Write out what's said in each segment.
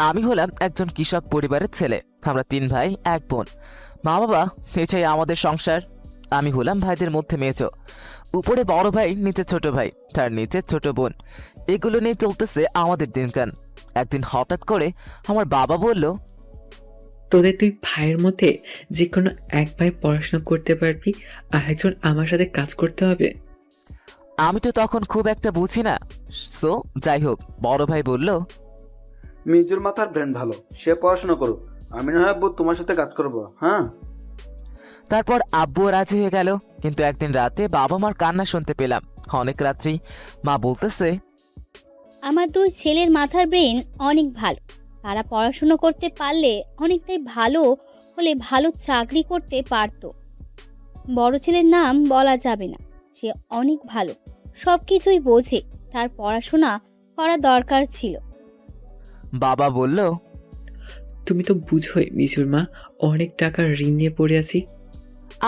আমি হলাম একজন কৃষক পরিবারের ছেলে। আমরা 3 ভাই 1 বোন। মা বাবা, এটাই আমাদের সংসার। আমি হলাম ভাইদের মধ্যে মেজো। উপরে বড় ভাই, নিচে ছোট ভাই, তার নিচে ছোট বোন। এগুলো নিয়ে চলতেছে আমাদের দিনকাল। একদিন হঠাৎ করে আমার বাবা বলল, তোদের দুই ভাইয়ের মধ্যে যে কোনো এক ভাই পড়াশোনা করতে পারবি, আর একজন আমার সাথে কাজ করতে হবে। আমি তো তখন খুব একটা বুঝি না। সো যাই হোক, বড় ভাই বলল, মিজুর মাথার ব্রেন ভালো, সে পড়াশোনা করুক, আমি না হয় আব্বু তোমার সাথে কাজ করবো। হ্যাঁ, তারপর আব্বুও রাজি হয়ে গেল। কিন্তু একদিন রাতে বাবা মার কান্না শুনতে পেলাম। অনেক রাত্রি। মা বলতেছে, আমার দুই ছেলের মাথার ব্রেন অনেক ভালো। তারা পড়াশুনো করতে পারলে অনেকটাই ভালো হলে ভালো চাকরি করতে পারতো। বড় ছেলের নাম বলা যাবে না, সে অনেক ভালো, সব কিছুই বোঝে। তার পড়াশোনা করা দরকার ছিল। বাবা বলল, তুমি তো বুঝোই মিজুর মা, অনেক টাকা ঋণ নিয়ে পড়ে আছি।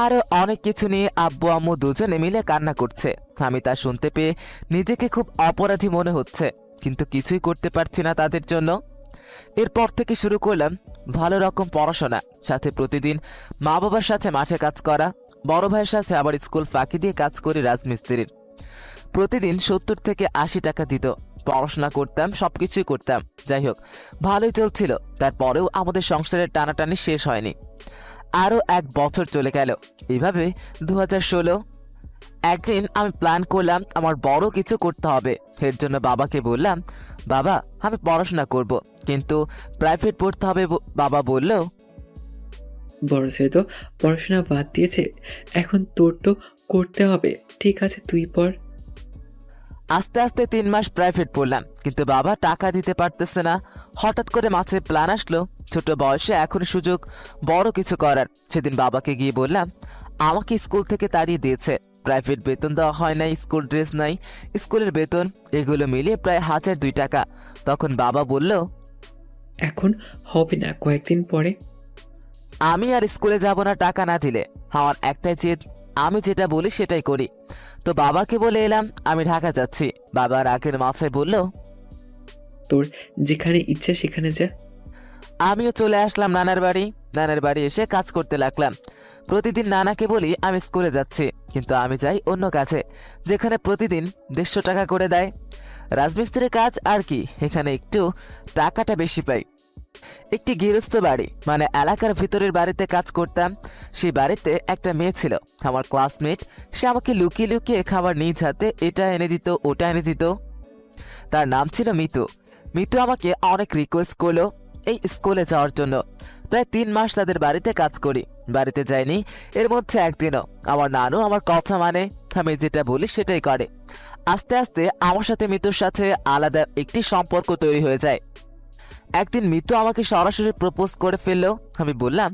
আরো অনেক কিছু নিয়ে আব্বু আম্মু দুজনে মিলে কান্না করছে। আমি তা শুনতে পেয়ে নিজেকে খুব অপরাধী মনে হচ্ছে, কিন্তু কিছুই করতে পারছি না তাদের জন্য। এরপর থেকে শুরু করলাম ভালো রকম পড়াশোনা, সাথে প্রতিদিন মা বাবার সাথে মাঠে কাজ করা। বড় ভাইয়ের সাথে আবার স্কুল ফাঁকি দিয়ে কাজ করি রাজমিস্ত্রির। প্রতিদিন 70 থেকে 80 টাকা দিত। পড়াশোনা করতাম, সবকিছুই করতাম। যাই হোক, ভালোই চলছিল। তারপরেও আমাদের সংসারের টানাটানি শেষ হয়নি। আরও 1 বছর চলে গেল। এইভাবে 2016 একদিন আমি প্ল্যান করলাম আমার বড় কিছু করতে হবে। এর জন্য বাবাকে বললাম, বাবা আমি পড়াশোনা করব, কিন্তু প্রাইভেট পড়তে হবে। বাবা বলল, বড় ছেলে তো পড়াশোনা বাদ দিয়েছে, এখন তোর তো করতে হবে। ঠিক আছে, তুই পড়। আস্তে আস্তে 3 মাস প্রাইভেট পড়লাম, কিন্তু বাবা টাকা দিতে পারতেছে না। হঠাৎ করে মাছের প্ল্যান আসলো, ছোট বয়সে এখন সুযোগ বড় কিছু করার। সেদিন বাবাকে গিয়ে বললাম, আমাকে স্কুল থেকে তাড়িয়ে দিয়েছে। প্রাইভেট বেতন দেওয়া হয় নাই, স্কুল ড্রেস নাই, স্কুলের বেতন, এগুলো মিলিয়ে প্রায় 1002 টাকা। তখন বাবা বলল, এখন হবে না, কয়েকদিন পরে। আমি আর স্কুলে যাব না টাকা না দিলে। আমার একটাই জেদ, আমি যেটা বলি সেটাই করি। তো বাবাকে বলে এলাম আমি ঢাকা যাচ্ছি। বাবা রাগের মাথায় বলল, তোর যেখানে ইচ্ছে সেখানে যা। আমিও চলে আসলাম নানার বাড়ি। নানার বাড়ি এসে কাজ করতে লাগলাম। প্রতিদিন নানাকে বলি আমি স্কুলে যাচ্ছি, কিন্তু আমি যাই অন্য কাজে, যেখানে প্রতিদিন 150 টাকা করে দেয়। রাজমিস্ত্রির কাজ আর কি, এখানে একটু টাকাটা বেশি পাই। একটি গৃহস্থ বাড়ি, মানে এলাকার ভিতরের বাড়িতে কাজ করতাম। সেই বাড়িতে একটা মেয়ে ছিল, আমার ক্লাসমেট। সে আমাকে লুকিয়ে লুকিয়ে খাবার নিজ হাতে এটা এনে দিত, ওটা এনে দিত। তার নাম ছিল মিতু। মিতু আমাকে অনেক রিকোয়েস্ট করলো এই স্কুলে যাওয়ার জন্য। প্রায় 3 মাস তাদের বাড়িতে কাজ করি, বাড়িতে যাইনি এর মধ্যে একদিনও। আমার নানু আমার কথা মানে, আমি যেটা বলি সেটাই করে। আস্তে আস্তে আমার সাথে মিতুর সাথে আলাদা একটি সম্পর্ক তৈরি হয়ে যায়। একদিন মিতু আমাকে সরাসরি প্রপোজ করে ফেললো। আমি বললাম,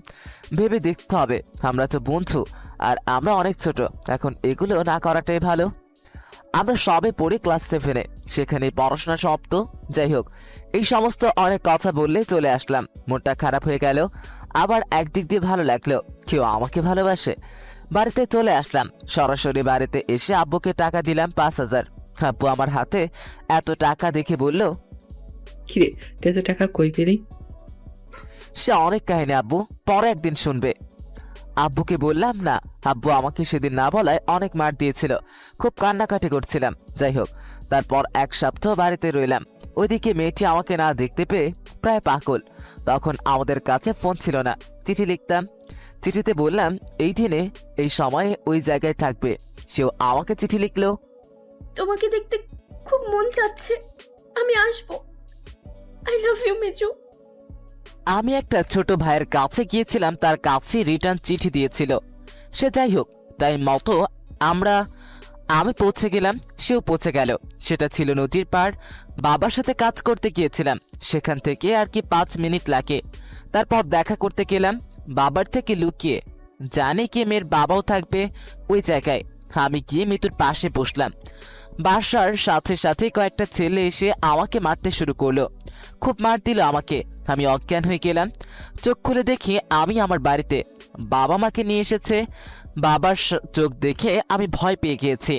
ভেবে দেখতে হবে, আমরা তো বন্ধু, আর আমরা অনেক ছোট, এখন এগুলো না করাটাই ভালো। আমরা সবে পড়ি ক্লাস 7-এ, সেখানে পড়াশোনা সমাপ্ত। যাই হোক, এই সমস্ত অনেক কথা বললে চলে আসলাম। মনটা খারাপ হয়ে গেল, আবার একদিক দিয়ে ভালো লাগলো, কেউ আমাকে ভালোবাসে। বাড়িতে চলে আসলাম। সরাসরি বাড়িতে এসে আব্বুকে টাকা দিলাম 5000। আব্বু আমার হাতে এত টাকা দেখে বলল, কিরে, তুই এত টাকা কই পেলি? সে অনেক কাহিনী আব্বু, পরে একদিন শুনবে। আব্বুকে বললাম না। আব্বু আমাকে সেদিন না বলায় অনেক মার দিয়েছিল, খুব কান্নাকাটি করছিলাম। যাই হোক, তারপর 1 সপ্তাহ বাড়িতে রইলাম। ওইদিকে মেয়েটি আমাকে না দেখতে পেয়ে প্রায় পাগল। তখন আমাদের কাছে ফোন ছিল না, চিঠি লিখতাম। চিঠিতে বললাম এই দিনে এই সময়ে ওই জায়গায় থাকবে। সেও আমাকে চিঠি লিখলো, তোমাকে দেখতে খুব মন চাচ্ছে, আমি আসবো। I love you Miju. আমি একটা ছোট ভাইয়ের কাছে গিয়েছিলাম, তার কাছে রিটার্ন চিঠি দিয়েছিল সে। যাই হোক, টাইম মতো আমি পৌঁছে গেলাম, সেও পৌঁছে গেল। সেটা ছিল নদীর পাড়। বাবার সাথে কাজ করতে গিয়েছিলাম, সেখান থেকে আর কি 5 মিনিট লাগে। তারপর দেখা করতে গেলাম বাবার থেকে লুকিয়ে, জানি কি মেয়ের বাবাও থাকবে ওই জায়গায়। আমি গিয়ে মৃত্যুর পাশে বসলাম। বাসার সাথে সাথে কয়েকটা ছেলে এসে আমাকে মারতে শুরু করলো, খুব মার দিল আমাকে। আমি অজ্ঞান হয়ে গেলাম। চোখ খুলে দেখি আমি আমার বাড়িতে, বাবা মাকে নিয়ে এসেছে। বাবার চোখ দেখে আমি ভয় পেয়ে গিয়েছি।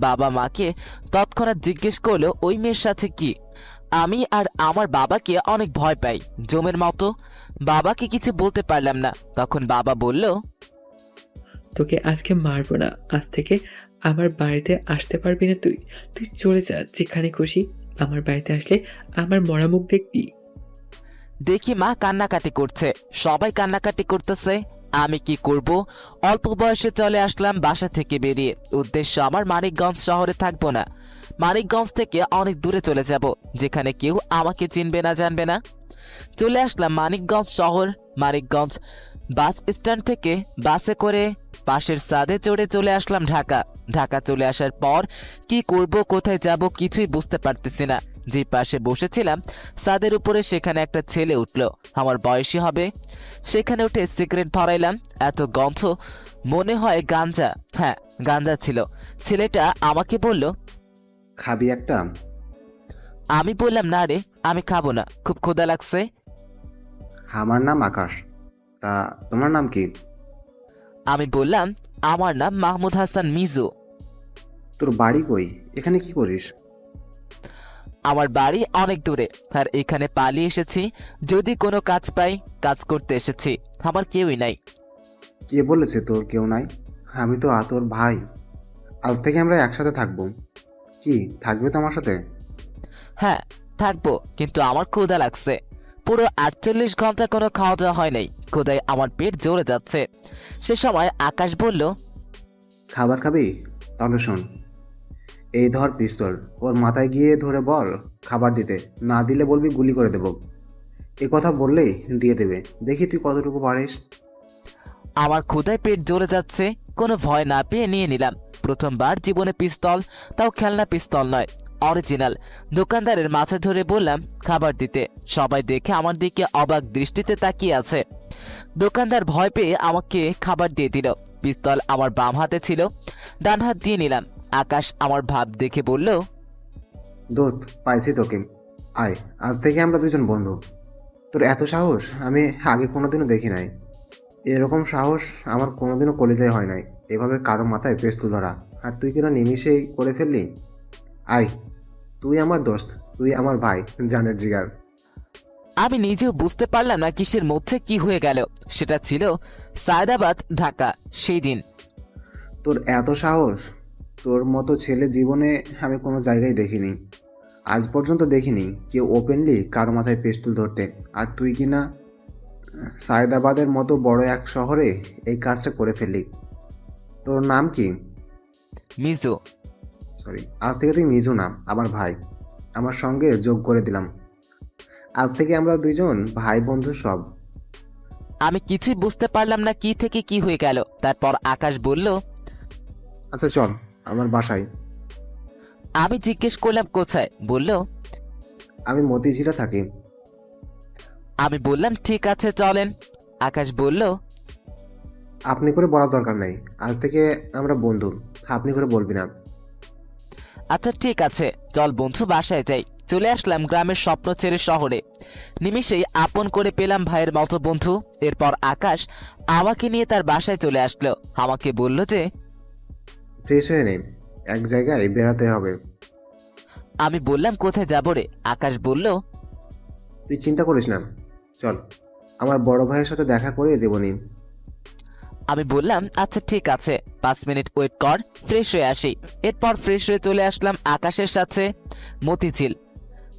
বাবা মাকে তৎক্ষণাৎ জিজ্ঞেস করলো ওই মেয়ের সাথে কি। আমি আর আমার বাবাকে অনেক ভয় পাই, জমের মতো। বাবাকে কিছু বলতে পারলাম না। তখন বাবা বলল, তোকে আজকে মারবো না। আজ থেকে আমার বাড়িতে আসতে পারবি না তুই। তুই চলে যা যেখানে খুশি। আমার বাড়িতে আসলে আমার মরা মুখ দেখবি। দেখি মা কান্নাকাটি করছে, সবাই কান্নাকাটি করতেছে। আমি কি করব? অল্প বয়সে চলে আসলাম বাসা থেকে বেরিয়ে। উদ্দেশ্য আমার মানিকগঞ্জ শহরে থাকবো না, মানিকগঞ্জ থেকে অনেক দূরে চলে যাব, যেখানে কেউ আমাকে চিনবে না, জানবে না। চলে আসলাম মানিকগঞ্জ শহর। মানিকগঞ্জ বাস স্ট্যান্ড থেকে বাসে করে পাশের ছাদে চড়ে চলে আসলাম ঢাকা। ঢাকা চলে আসার পর কি করব, কোথায় যাব কিছুই বুঝতে পারতেছি না। যে পাশে বসেছিলাম ছাদের উপরে, সেখানে একটা ছেলে উঠলো, আমার বয়সী হবে। সেখানে উঠে সিগারেট ধরাইলাম। এত গন্ধ, মনে হয় গাঞ্জা। হ্যাঁ, গাঞ্জা ছিল। ছেলেটা আমাকে বলল, খাবি একটা? আমি বললাম না রে, আমি খাবো না, খুব ক্ষুধা লাগছে। আমার নাম আকাশ। তা তোমার নাম কি? আমি বললাম, আমার নাম মাহমুদ হাসান মিজু। তোর বাড়ি কই? এখানে কি করিস? আমার বাড়ি অনেক দূরে, আর এখানে পালিয়ে এসেছি। যদি কোনো কাজ পাই, কাজ করতে এসেছি। আমার কেউই নাই। কে বলেছে তোর কেউ নাই? আমি তো তোর ভাই। আজ থেকে আমরা একসাথে থাকবো। কি থাকবে তো আমার সাথে? হ্যাঁ, থাকবো, কিন্তু আমার ক্ষুধা লাগছে। পুরো 48 ঘন্টা কোনো খাওয়া দাওয়া হয় নাই। ক্ষুধায় আমার পেট জ্বলে যাচ্ছে। সে সময় আকাশ বলল, খাবার খাবি? তাহলে শোন, এই ধর পিস্তল, ওর মাথায় গিয়ে ধরে বল খাবার দিতে। না দিলে বলবি গুলি করে দেব। এ কথা বললেই দিয়ে দেবে। দেখি তুই কতটুকু পারিস। আমার ক্ষুধায় পেট জ্বলে যাচ্ছে। কোনো ভয় না পেয়ে নিয়ে নিলাম। প্রথমবার জীবনে পিস্তল, তাও খেলনা পিস্তল নয়, অরিজিনাল। দোকানদারের মাথা ধরে বললাম খাবার দিতে। সবাই দেখে আমার দিকে অবাক দৃষ্টিতে তাকিয়ে আছে। দোকানদার ভয় পেয়ে আমাকে খাবার দিয়ে দিল। পিস্তল আমার বাম হাতে ছিল, ডান হাত দিয়ে নিলাম। আকাশ আমার ভাব দেখে বলল, দোস্ত, পাইছি তোকে। আয়, আজ থেকে আমরা দুজন বন্ধু। তোর এত সাহস আমি আগে কোনোদিনও দেখি নাই। এরকম সাহস আমার কোনোদিনও কলেজায় হয় নাই, এভাবে কারো মাথায় পেস্তল ধরা। আর তুই কিনা নিমিষেই করে ফেললি। আয়, তুই আমার দোস্ত, তুই আমার ভাই, জানের জিগার। আমি নিজেও বুঝতে পারলাম না কিসের মধ্যে কি হয়ে গেল। সেটা ছিল সায়দাবাদ, ঢাকা, সেই দিন। তোর এত সাহস! তোর মতো ছেলে জীবনে আমি কোনো জায়গায় দেখিনি। আজ পর্যন্ত দেখিনি কেউ ওপেনলি কারো মাথায় পেস্তল ধরতে। আর তুই কিনা সায়দাবাদের মতো বড় এক শহরে এই কাজটা করে ফেললি। তোর নাম কি? মিজু। সরি, আজ থেকে তুই মিজু নাম, আমার ভাই। আমার সঙ্গে যোগ করে দিলাম। আজ থেকে আমরা দুইজন ভাই বন্ধু সব। আমি কিছুই বুঝতে পারলাম না কি থেকে কি হয়ে গেল। তারপর আকাশ বলল, আচ্ছা চল আমার বাসায়। আমি জিজ্ঞেস করলাম কোথায়? বলল, আমি মতিঝিলে থাকি। আমি বললাম ঠিক আছে চলেন। আকাশ বলল, আপনি করে বলার দরকার নাই। আজ থেকে আমরা বন্ধু, আপনি করে বলবি না। আচ্ছা ঠিক আছে, চল বন্ধু বাসায় যাই। চলে আসলাম গ্রামের স্বপ্ন ছেড়ে শহরে। নিমিষেই আপন করে পেলাম ভাইয়ের মতো বন্ধু। এরপর আকাশ আমাকে নিয়ে তার বাসায় চলে আসলো। আমাকে বলল যে ফ্রেশ হয়ে নে, এক জায়গায় বেড়াতে হবে। আমি বললাম কোথায় যাব রে? আকাশ বলল, তুই চিন্তা করিস না, চল আমার বড় ভাইয়ের সাথে দেখা করে দেবনি। আমি বললাম আচ্ছা ঠিক আছে, 5 মিনিট ওয়েট কর, ফ্রেশ হয়ে আসি। এরপর ফ্রেশ হয়ে চলে আসলাম আকাশের সাথে মতিঝিল।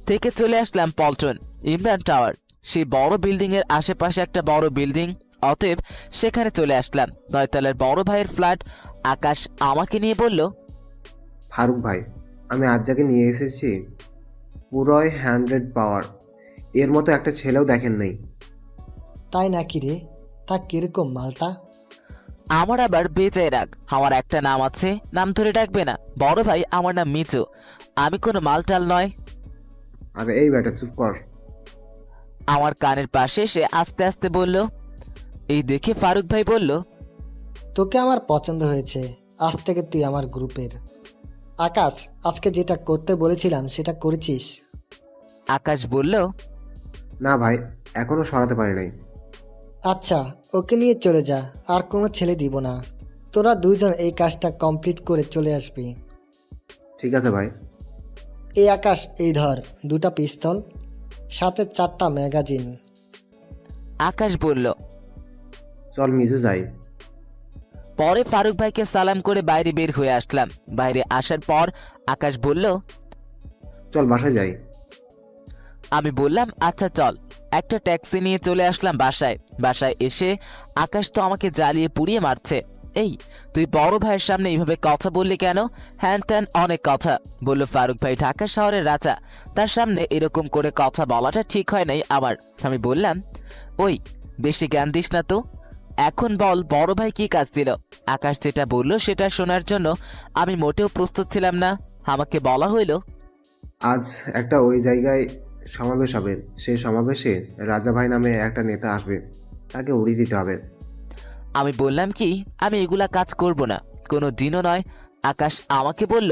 থেকে চলে আসলাম পল্টন ইমরান টাওয়ার। সেই বড় বিল্ডিং এর আশেপাশে একটা বড় বিল্ডিং, অতএব সেখানে চলে আসলাম। 9 তলার বড় ভাইয়ের ফ্ল্যাট। আকাশ আমাকে নিয়ে বলল, ফারুক ভাই, আমি আজ যাকে নিয়ে এসেছি পুরোই 100 পাওয়ার। এর মতো একটা ছেলেও দেখেন নাই। তাই নাকি রে? তা কিরকম মালটা? আমার আবার বেজায় রাগ। আমার একটা নাম আছে, নাম ধরে ডাকবে না। বড় ভাই, আমার নাম মিজু, আমি কোনো মালটাল নয়। আর এই বেটা চুপ কর। আমার কানের পাশে সে আস্তে আস্তে বলল। এই দেখে ফারুক ভাই বলল, তোকে আমার পছন্দ হয়েছে। আজ থেকে তুই আমার গ্রুপের। আকাশ, আজকে যেটা করতে বলেছিলাম সেটা করেছিস? আকাশ বলল, না ভাই, এখনো সরাতে পারি নাই। আচ্ছা, ওকে নিয়ে চলে যা, আর কোনো ছেলে দিব না। তোরা দুইজন এই কাজটা কমপ্লিট করে চলে আসবি। ঠিক আছে ভাই। এই আকাশ, এই ধর 2টা পিস্তল, সাথে 4টা ম্যাগাজিন। আকাশ বলল। চল মিজু যাই। পরে ফারুক ভাইকে সালাম করে বাইরে বের হয়ে আসলাম। বাইরে আসার পর আকাশ বলল। চল বাসায় যাই। আমি বললাম আচ্ছা চল। একটা ট্যাক্সি নিয়ে চলে আসলাম বাসায়। বাসায় এসে আকাশ তো আমাকে জ্বালিয়ে পুড়িয়ে মারছে। এই তুই বড় ভাইয়ের সামনে এইভাবে কথা বললি কেন? হ্যান ত্যান অনেক কথা বলল। ফারুক ভাই ঢাকা শহরের রাজা, তার সামনে এরকম করে কথা বলাটা ঠিক হয় নাই আমার। আমি বললাম, ওই বেশি জ্ঞান দিস না তো। এখন বল বড় ভাই কি কাজ দিল? আকাশ যেটা বলল সেটা শোনার জন্য আমি মোটেও প্রস্তুত ছিলাম না। আমাকে বলা হইল, আজ একটা ওই জায়গায় সমাবেশ হবে, সেই সমাবেশে রাজা ভাই নামে একটা নেতা আসবে, তাকে উড়িয়ে দিতে হবে। আমি বললাম কি আমি এগুলা কাজ করব না, কোনো দিনও নয়। আকাশ আমাকে বলল,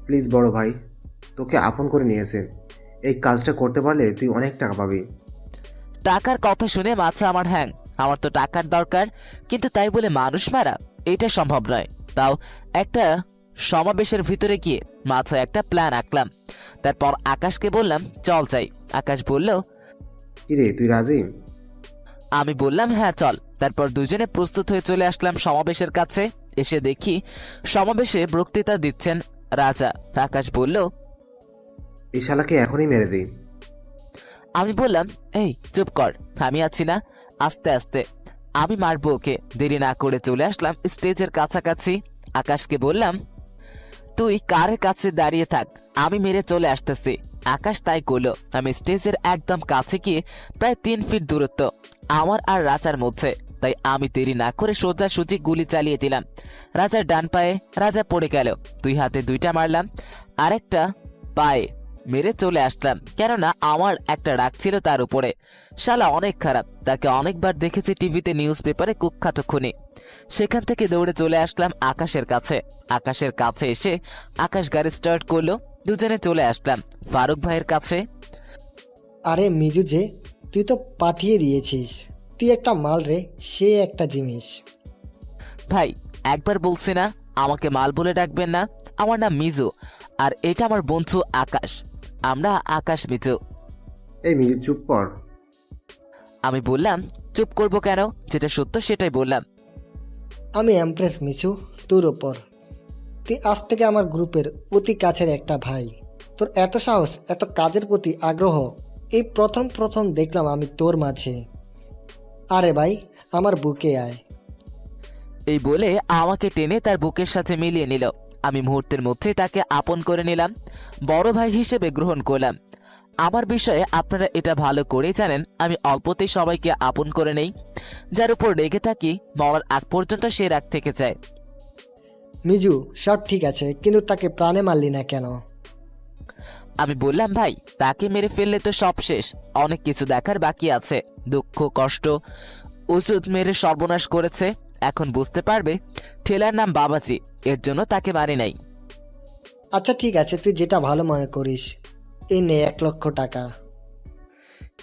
প্লিজ বড় ভাই, তোকে আপন করে নিয়েছে, এই কাজটা করতে পারলে তুই অনেক টাকা পাবি। টাকার কথা শুনে মাথা আমার হ্যাং। আমার তো টাকার দরকার, কিন্তু তাই বলে মানুষ মারা এটা সম্ভব নয়। তাও একটা সমাবেশের ভিতরে গিয়ে মাথায় একটা প্ল্যান আঁকলাম। তারপর আকাশকে বললাম চল যাই। আকাশ বলল, কিরে তুই রাজি? আমি বললাম হ্যাঁ চল। তারপর দুজনে প্রস্তুত হয়ে চলে আসলাম সমাবেশের কাছে। এসে দেখি সমাবেশে বক্তৃতা দিচ্ছেন রাজা। আকাশ বলল, এই শালাকে এখনই মেরে দিই। আমি বললাম এই চুপ কর, আমি আছি না, আস্তে আস্তে আমি মারবো ওকে। দেরি না করে চলে আসলাম স্টেজের কাছাকাছি। আকাশকে বললাম, তুই কারের কাছে দাঁড়িয়ে থাক, আমি মেরে চলে আসতেছি। আকাশ তাই করলো। আমি স্টেজের একদম কাছে গিয়ে প্রায় 3 ফিট দূরত্ব আমার আর রাজার মধ্যে। তাই আমি দেরি না করে সোজাসুজি গুলি চালিয়ে দিলাম রাজার ডান পায়ে। রাজা পড়ে গেল। 2 হাতে 2টা মারলাম, আরেকটা পায়ে মেরে চলে আসলাম, কেননা আমার একটা রাগ ছিল তার উপরে। শালা অনেক খারাপ, তাকে অনেকবার দেখেছি টিভিতে, নিউজ পেপারে, কুখ্যাত খুনি। সেখান থেকে দৌড়ে চলে আসলাম আকাশের কাছে। আকাশের কাছে এসে আকাশ গাড়ি স্টার্ট করলো। দুজনে চলে আসলাম ফারুক ভাইয়ের কাছে। আরে মিজু যে, তুই তো পাঠিয়ে দিয়েছিস, তুই একটা মাল রে, সে একটা জিনিস। ভাই একবার বলছি না আমাকে মাল বলে ডাকবেন না। আমার নাম মিজু, আর এটা আমার বন্ধু আকাশ। আমরা আকাশ মিজু। এই মিজু চুপ কর। আমি বললাম চুপ করব কেন, যেটা সত্য সেটাই বললাম। আমি এমপ্রেস মিছু তোর ওপর। তুই আজ থেকে আমার গ্রুপের অতি কাছের একটা ভাই। তোর এত সাহস, এত কাজের প্রতি আগ্রহ এই প্রথম দেখলাম আমি তোর মাঝে। আরে ভাই, আমার বুকে আয়। এই বলে আমাকে টেনে তার বুকের সাথে মিলিয়ে নিল। আমি মুহূর্তের মধ্যে তাকে আপন করে নিলাম, বড় ভাই হিসেবে গ্রহণ করলাম। আমার বিষয়ে আপনারা এটা ভালো করেই জানেন, আমি অল্পতেই সবাইকে আপন করে নেই। যার উপর রেগে থাকি মরার আগ পর্যন্ত সে রাগ থেকে যায়। মিজু সব ঠিক আছে, কিন্তু তাকে প্রাণে মারলি না কেন? আমি বললাম ভাই তাকে মেরে ফেললে তো সব শেষ, অনেক কিছু দেখার বাকি আছে। দুঃখ কষ্ট ওষুধ মেরে সর্বনাশ করেছে। এখন বুঝতে পারবে ঠেলার নাম বাবাজি, এর জন্য তাকে মারি নাই। আচ্ছা ঠিক আছে, তুই যেটা ভালো মনে করিস। এই নে 1 লক্ষ টাকা।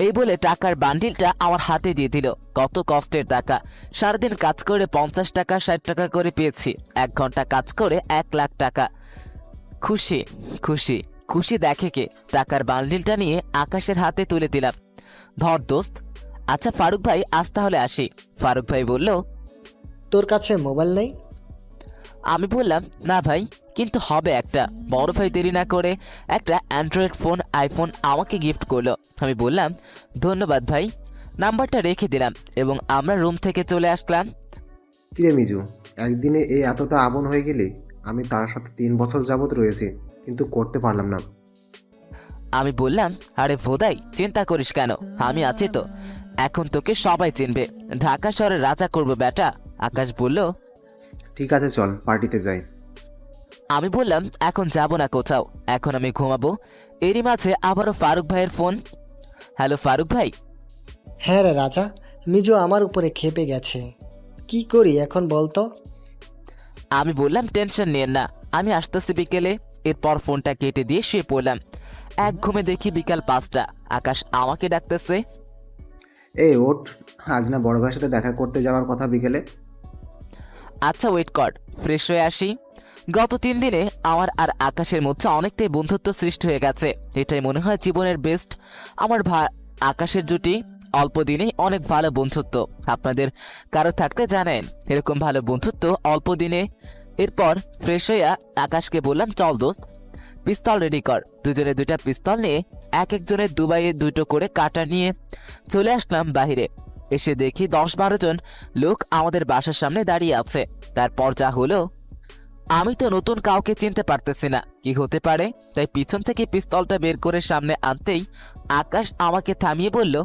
এই বলে টাকার বান্ডিলটা আমার হাতে দিয়ে দিল। কত কষ্টের টাকা, সারাদিন কাজ করে 50 টাকা 60 টাকা করে পেয়েছি, 1 ঘন্টা কাজ করে 1 লাখ টাকা। খুশি খুশি খুশি দেখে কে। টাকার বান্ডিলটা নিয়ে আকাশের হাতে তুলে দিলাম। ধর দোস্ত। আচ্ছা ফারুক ভাই আজ তাহলে আসি। ফারুক ভাই বলল, তোর কাছে মোবাইল নেই? আমি বললাম না ভাই, কিন্তু হবে একটা। বড় ভাই দেরি না করে একটা অ্যান্ড্রয়েড ফোন আইফোন আমাকে গিফট করলো। আমি বললাম ধন্যবাদ ভাই। নাম্বারটা রেখে দিলাম এবং আমরা রুম থেকে চলে আসলাম। কিরে মিজু, একদিনে এই এতটা আপন হয়ে গেলি? আমি তার সাথে 3 বছর যাবত রয়েছি, কিন্তু করতে পারলাম না। আমি বললাম আরে ভোদাই চিন্তা করিস কেন, আমি আছি তো। এখন তোকে সবাই চিনবে, ঢাকা শহরের রাজা করবো বেটা। আকাশ বলল, ঠিক আছে চল পার্টিতে যাই। আমি বললাম এখন যাব না কোথাও, এখন আমি ঘুমাবো। এরই মাঝে আবারও ফারুক ভাইয়ের ফোন। হ্যালো ফারুক ভাই। হ্যাঁ রে রাজা, মিজু আমার উপরে খেপে গেছে। কি করি এখন বলতো? আমি বললাম টেনশন নিয়েন না, আমি আসতেছি বিকেলে। এরপর ফোনটা কেটে দিয়ে শুয়ে পড়লাম। এক ঘুমে দেখি বিকাল 5টা। আকাশ আমাকে ডাকতেছে। এই ওঠ, আজ না বড় ভাইয়ের সাথে দেখা করতে যাওয়ার কথা বিকেলে? আচ্ছা ওয়েট কর, ফ্রেশ হয়ে আসি। গত 3 দিনে আমার আর আকাশের মধ্যে অনেকটাই বন্ধুত্ব সৃষ্টি হয়ে গেছে। এটাই মনে হয় জীবনের বেস্ট। আমার আকাশের জুটি অল্প দিনেই অনেক ভালো বন্ধুত্ব। আপনাদের কারো থাকতে জানেন এরকম ভালো বন্ধুত্ব অল্প দিনে। এরপর ফ্রেশ হইয়া আকাশকে বললাম, চল দোস্ত, পিস্তল রেডি কর। দুজনে 2টা পিস্তল নিয়ে এক একজনের দুবাইয়ে 2টো করে কাটা নিয়ে চলে আসলাম বাহিরে। এসে দেখি 10-12 জন লোক আমাদের বাসার সামনে দাঁড়িয়ে আছে। তারপর যা হলো, আমি তো নতুন কাউকে চিনতে পারতেছি না, কি হতে পারে। তাই পিছন থেকে পিস্তলটা বের করে সামনে আনতেই আকাশ আমাকে থামিয়ে বলল,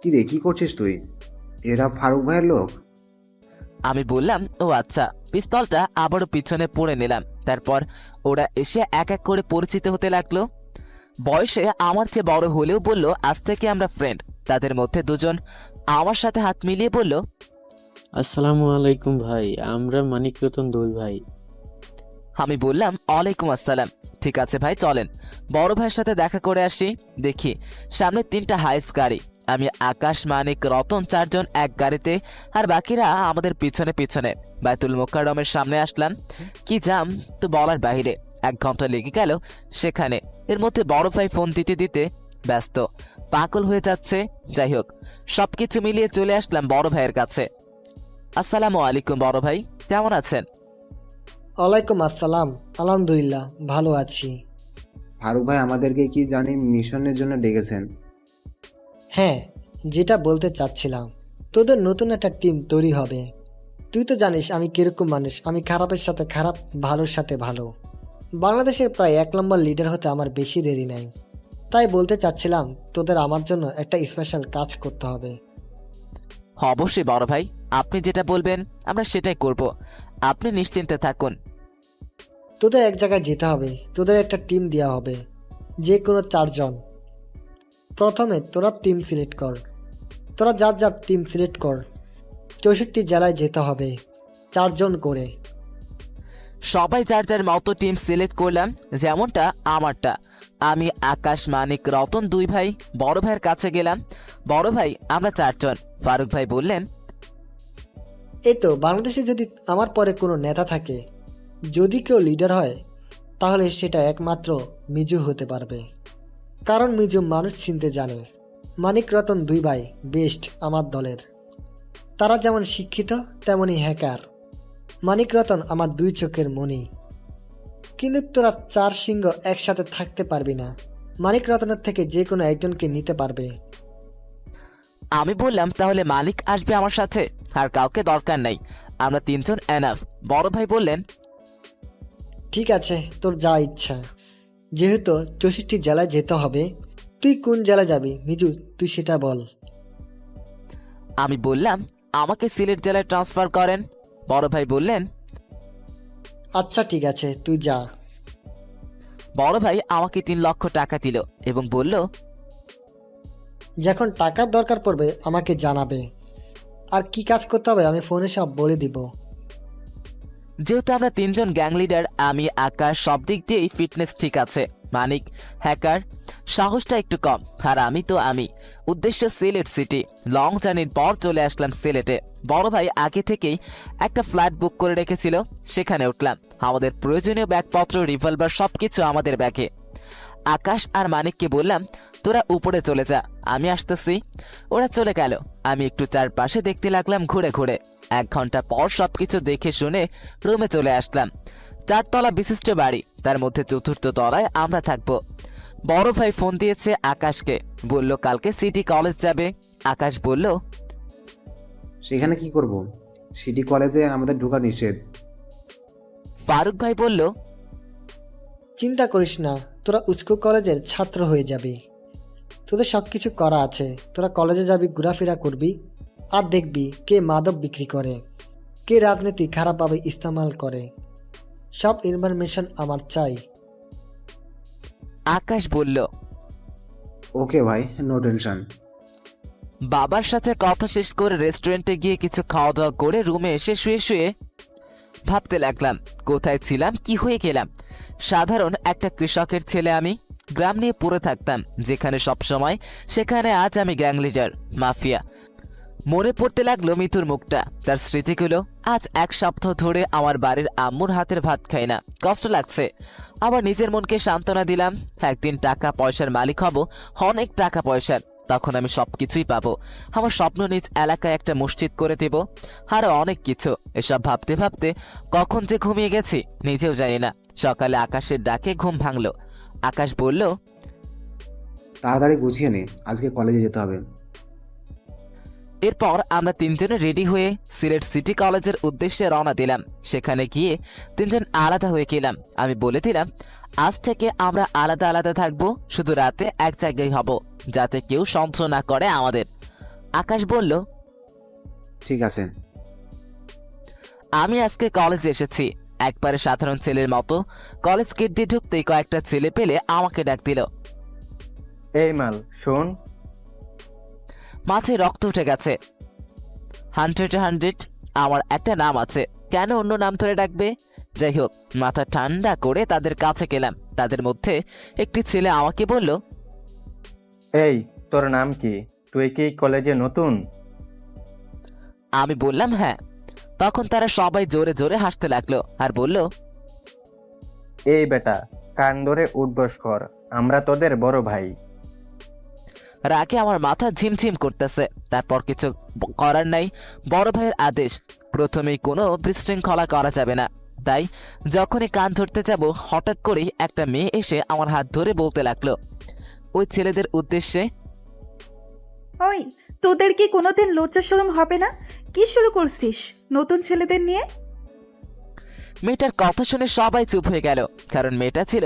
কি রে, কি করছিস তুই? এরা ফারুক ভাইয়ের লোক? আমি বললাম, ও আচ্ছা। পিস্তলটা আবারও পিছনে পড়ে নিলাম। তারপর ওরা এসে এক এক করে পরিচিত হতে লাগলো। বয়সে আমার চেয়ে বড় হলেও বলল, আজ থেকে আমরা ফ্রেন্ড। তাদের মধ্যে 2 জন আমার সাথে হাত মিলিয়ে বলল, আসসালামু আলাইকুম ভাই, আমরা মানিক রতন দোল ভাই। আমি বললাম, ওয়ালাইকুম আসসালাম। ঠিক আছে ভাই, চলেন বড় ভাইয়ের সাথে দেখা করে আসি। দেখি সামনে 3টা হাইস গাড়ি। আমি, আকাশ, মানিক, রতন 4 জন এক গাড়িতে, আর বাকিরা আমাদের পিছনে পিছনে বাইতুল মোকাররমের সামনে আসলাম। কি জাম তো বলার বাইরে, 1 ঘন্টা লেগে গেল সেখানে। এর মধ্যে বড় ভাই ফোন দিতে দিতে ব্যস্ত, পাগল হয়ে যাচ্ছে। যাই হোক, সবকিছু মিলিয়ে চলে আসলাম বড় ভাইয়ের কাছে। আসসালামু আলাইকুম বড় ভাই, কেমন আছেন? ওয়ালাইকুম আসসালাম, আলহামদুলিল্লাহ ভালো আছি। ফারুক ভাই আমাদেরকে কি জানি মিশনের জন্য ডেকেছেন। হ্যাঁ, যেটা বলতে চাচ্ছিলাম, তোদের নতুন একটা টিম তৈরি হবে। তুই তো জানিস আমি কিরকম মানুষ, আমি খারাপের সাথে খারাপ, ভালোর সাথে ভালো। বাংলাদেশের প্রায় 1 নম্বর লিডার হতে আমার বেশি দেরি নাই। তাই বলতে চাচ্ছিলাম তোদের আমার জন্য একটা স্পেশাল কাজ করতে হবে। অবশ্যই বড় ভাই, আপনি যেটা বলবেন আমরা সেটাই করব। আপনি নিশ্চিন্তে থাকুন। তোদের এক জায়গায় যেতে হবে, তোদের একটা টিম দেওয়া হবে, যে কোনো 4 জন। প্রথমে তোরা টিম সিলেক্ট কর, তোরা যার যার টিম সিলেক্ট কর। 64 জেলায় যেতে হবে, 4 জন করে। সবাই যার যার মতো টিম সিলেক্ট করলাম, যেমনটা আমারটা। আমি, আকাশ, মানিক, রতন 2 ভাই বড় ভাইয়ের কাছে গেলাম। বড় ভাই, আমরা 4 জন। ফারুক ভাই বললেন, এই তো বাংলাদেশে যদি আমার পরে কোনো নেতা থাকে, যদি কেউ লিডার হয়, তাহলে সেটা একমাত্র মিজু হতে পারবে। কারণ মিজু মানুষ চিনতে জানে। মানিক, রতন 2 ভাই বেস্ট আমার দলের। তারা যেমন শিক্ষিত তেমনই হ্যাকার। মানিক, রতন আমার 2 চোখের মণি। কিন্তু তোরা 4 সিংহ একসাথে থাকতে পারবি না। মানিক, রতনের থেকে যে কোনো একজনকে নিতে পারবে। আমি বললাম, তাহলে মালিক আসবে আমার সাথে, আর কাউকে দরকার নাই, আমরা 3 জন এনাফ। বড় ভাই বললেন, ঠিক আছে, তোর যা ইচ্ছা। যেহেতু 64 জেলায় যেতে হবে, তুই কোন জেলায় যাবি মিজু, তুই সেটা বল। আমি বললাম, আমাকে সিলেট জেলায় ট্রান্সফার করেন। বড় ভাই বললেন, আচ্ছা ঠিক আছে, তুই যা। বড় ভাই আমাকে 3 লক্ষ টাকা দিল এবং বলল, যখন টাকার দরকার পড়বে আমাকে জানাবে, আর কি কাজ করতে হবে আমি ফোনে সব বলে দিব। যেহেতু আমরা 3 জন গ্যাং লিডার, আমি, আকাশ সব দিক দিয়েই ফিটনেস ঠিক আছে। মানিক হ্যাকার, সাহসটা একটু কম, আর আমি। উদ্দেশ্য সিলেট সিটি। লং জার্নির পর চলে আসলাম সিলেটে। বড় ভাই আগে থেকেই একটা ফ্ল্যাট বুক করে রেখেছিল, সেখানে উঠলাম। আমাদের প্রয়োজনীয় ব্যাগপত্র, রিভলভার সবকিছু আমাদের ব্যাগে। আকাশ আর মানিককে বললাম, তোরা উপরে চলে যা, আমি আসতেছি। ওরা চলে গেল। আমি একটু চারপাশে দেখতে লাগলাম ঘুরে ঘুরে। 1 ঘন্টা পর সবকিছু দেখে শুনে রুমে চলে আসলাম। 4 তলা বিশিষ্ট বাড়ি, তার মধ্যে 4র্থ তলায় আমরা থাকবো। বড় ভাই ফোন দিয়েছে আকাশকে, বলল কালকে সিটি কলেজ যাবে। আকাশ বলল, সেখানে কি করব? সিটি কলেজে আমাদের ঢোকা নিষেধ। ফারুক ভাই বলল, চিন্তা করিস না, তোরা উস্কো কলেজের ছাত্র হয়ে যাবি। তোদের সব কিছু করা আছে। তোরা কলেজে যাবি, ঘোরাফেরা করবি, আর দেখবি কে মাদক বিক্রি করে, কে রাজনীতি খারাপভাবে ইস্তেমাল করে। সব ইনফরমেশন আমার চাই। আকাশ বলল, ওকে ভাই, নো টেনশন। বাবার সাথে কথা শেষ করে রেস্টুরেন্টে গিয়ে কিছু খাওয়া দাওয়া করে রুমে এসে শুয়ে শুয়ে ভাবতে লাগলাম, কোথায় ছিলাম, কি হয়ে গেলাম। সাধারণ একটা কৃষকের ছেলে আমি, গ্রাম নিয়ে পড়ে থাকতাম যেখানে সব সময়, সেখানে আজ আমি গ্যাং লিডার, মাফিয়া। মনে পড়তে লাগলো মিতুর মুখটা, তার স্মৃতিগুলো। আজ 1 সপ্তাহ ধরে আমার বাড়ির আম্মুর হাতের ভাত খাই না, কষ্ট লাগছে। আবার নিজের মনকে সান্ত্বনা দিলাম, একদিন টাকা পয়সার মালিক হব, অনেক টাকা পয়সার, তখন আমি সবকিছুই পাবো। আমার স্বপ্ন নিজ এলাকায় একটা মসজিদ করে দেব, আরো অনেক কিছু। এসব ভাবতে ভাবতে কখন যে ঘুমিয়ে গেছি নিজেও জানি না। সকালে আকাশের ডাকে ঘুম ভাঙলো। আকাশ বলল, তাড়াতাড়ি গুছিয়ে নে, আজকে কলেজে যেতে হবে। এরপর আমরা 3 জনে রেডি হয়ে সিলেট সিটি কলেজের উদ্দেশ্যে রওনা দিলাম। সেখানে গিয়ে 3 জন আলাদা হয়ে গেলাম। আমি বলে দিলাম, আজ থেকে আমরা আলাদা আলাদা থাকবো, শুধু রাতে এক জায়গায় হব, যাতে কেউ সন্দেহ না করে আমাদের। আকাশ বলল, ঠিক আছে। আমি আজকে কলেজে এসেছি একবারে সাধারণ ছেলের মতো। কলেজ গেট দিয়ে ঢুকতেই কয়েকটা ছেলে পেলে আমাকে ডাক দিল। এই মাল শোন, মাথায় রক্ত উঠে গেছে। 100 আমার একটা নাম আছে, কেন অন্য নাম ধরে ডাকবে? যাই হোক, মাথা ঠান্ডা করে তাদের কাছে গেলাম। তাদের মধ্যে একটি ছেলে আমাকে বলল, এই তোর নাম কি? তুই কি কলেজে নতুন? আমি বললাম হ্যাঁ। তখন তারা সবাই জোরে জোরে হাসতে লাগলো আর বলল, এই বেটা, কান ধরে উঠবস কর, আমরা তোদের বড় ভাই। রাগে আমার মাথা ঝিমঝিম করতেছে। তারপর কিছু করার নাই, বড় ভাইয়ের আদেশ, প্রথমেই কোনো বিশৃঙ্খলা করা যাবে না। তাই যখনই কান ধরতে যাব, হঠাৎ করেই একটা মেয়ে এসে আমার হাত ধরে বলতে লাগলো ওই ছেলেদের উদ্দেশ্যে, ওই, তোদের কি কোনোদিন লজ্জা শরম হবে না? কি শুরু করছিস নতুন ছেলেদের নিয়ে? মেয়েটার কথা শুনে সবাই চুপ হয়ে গেল, কারণ মেয়েটা ছিল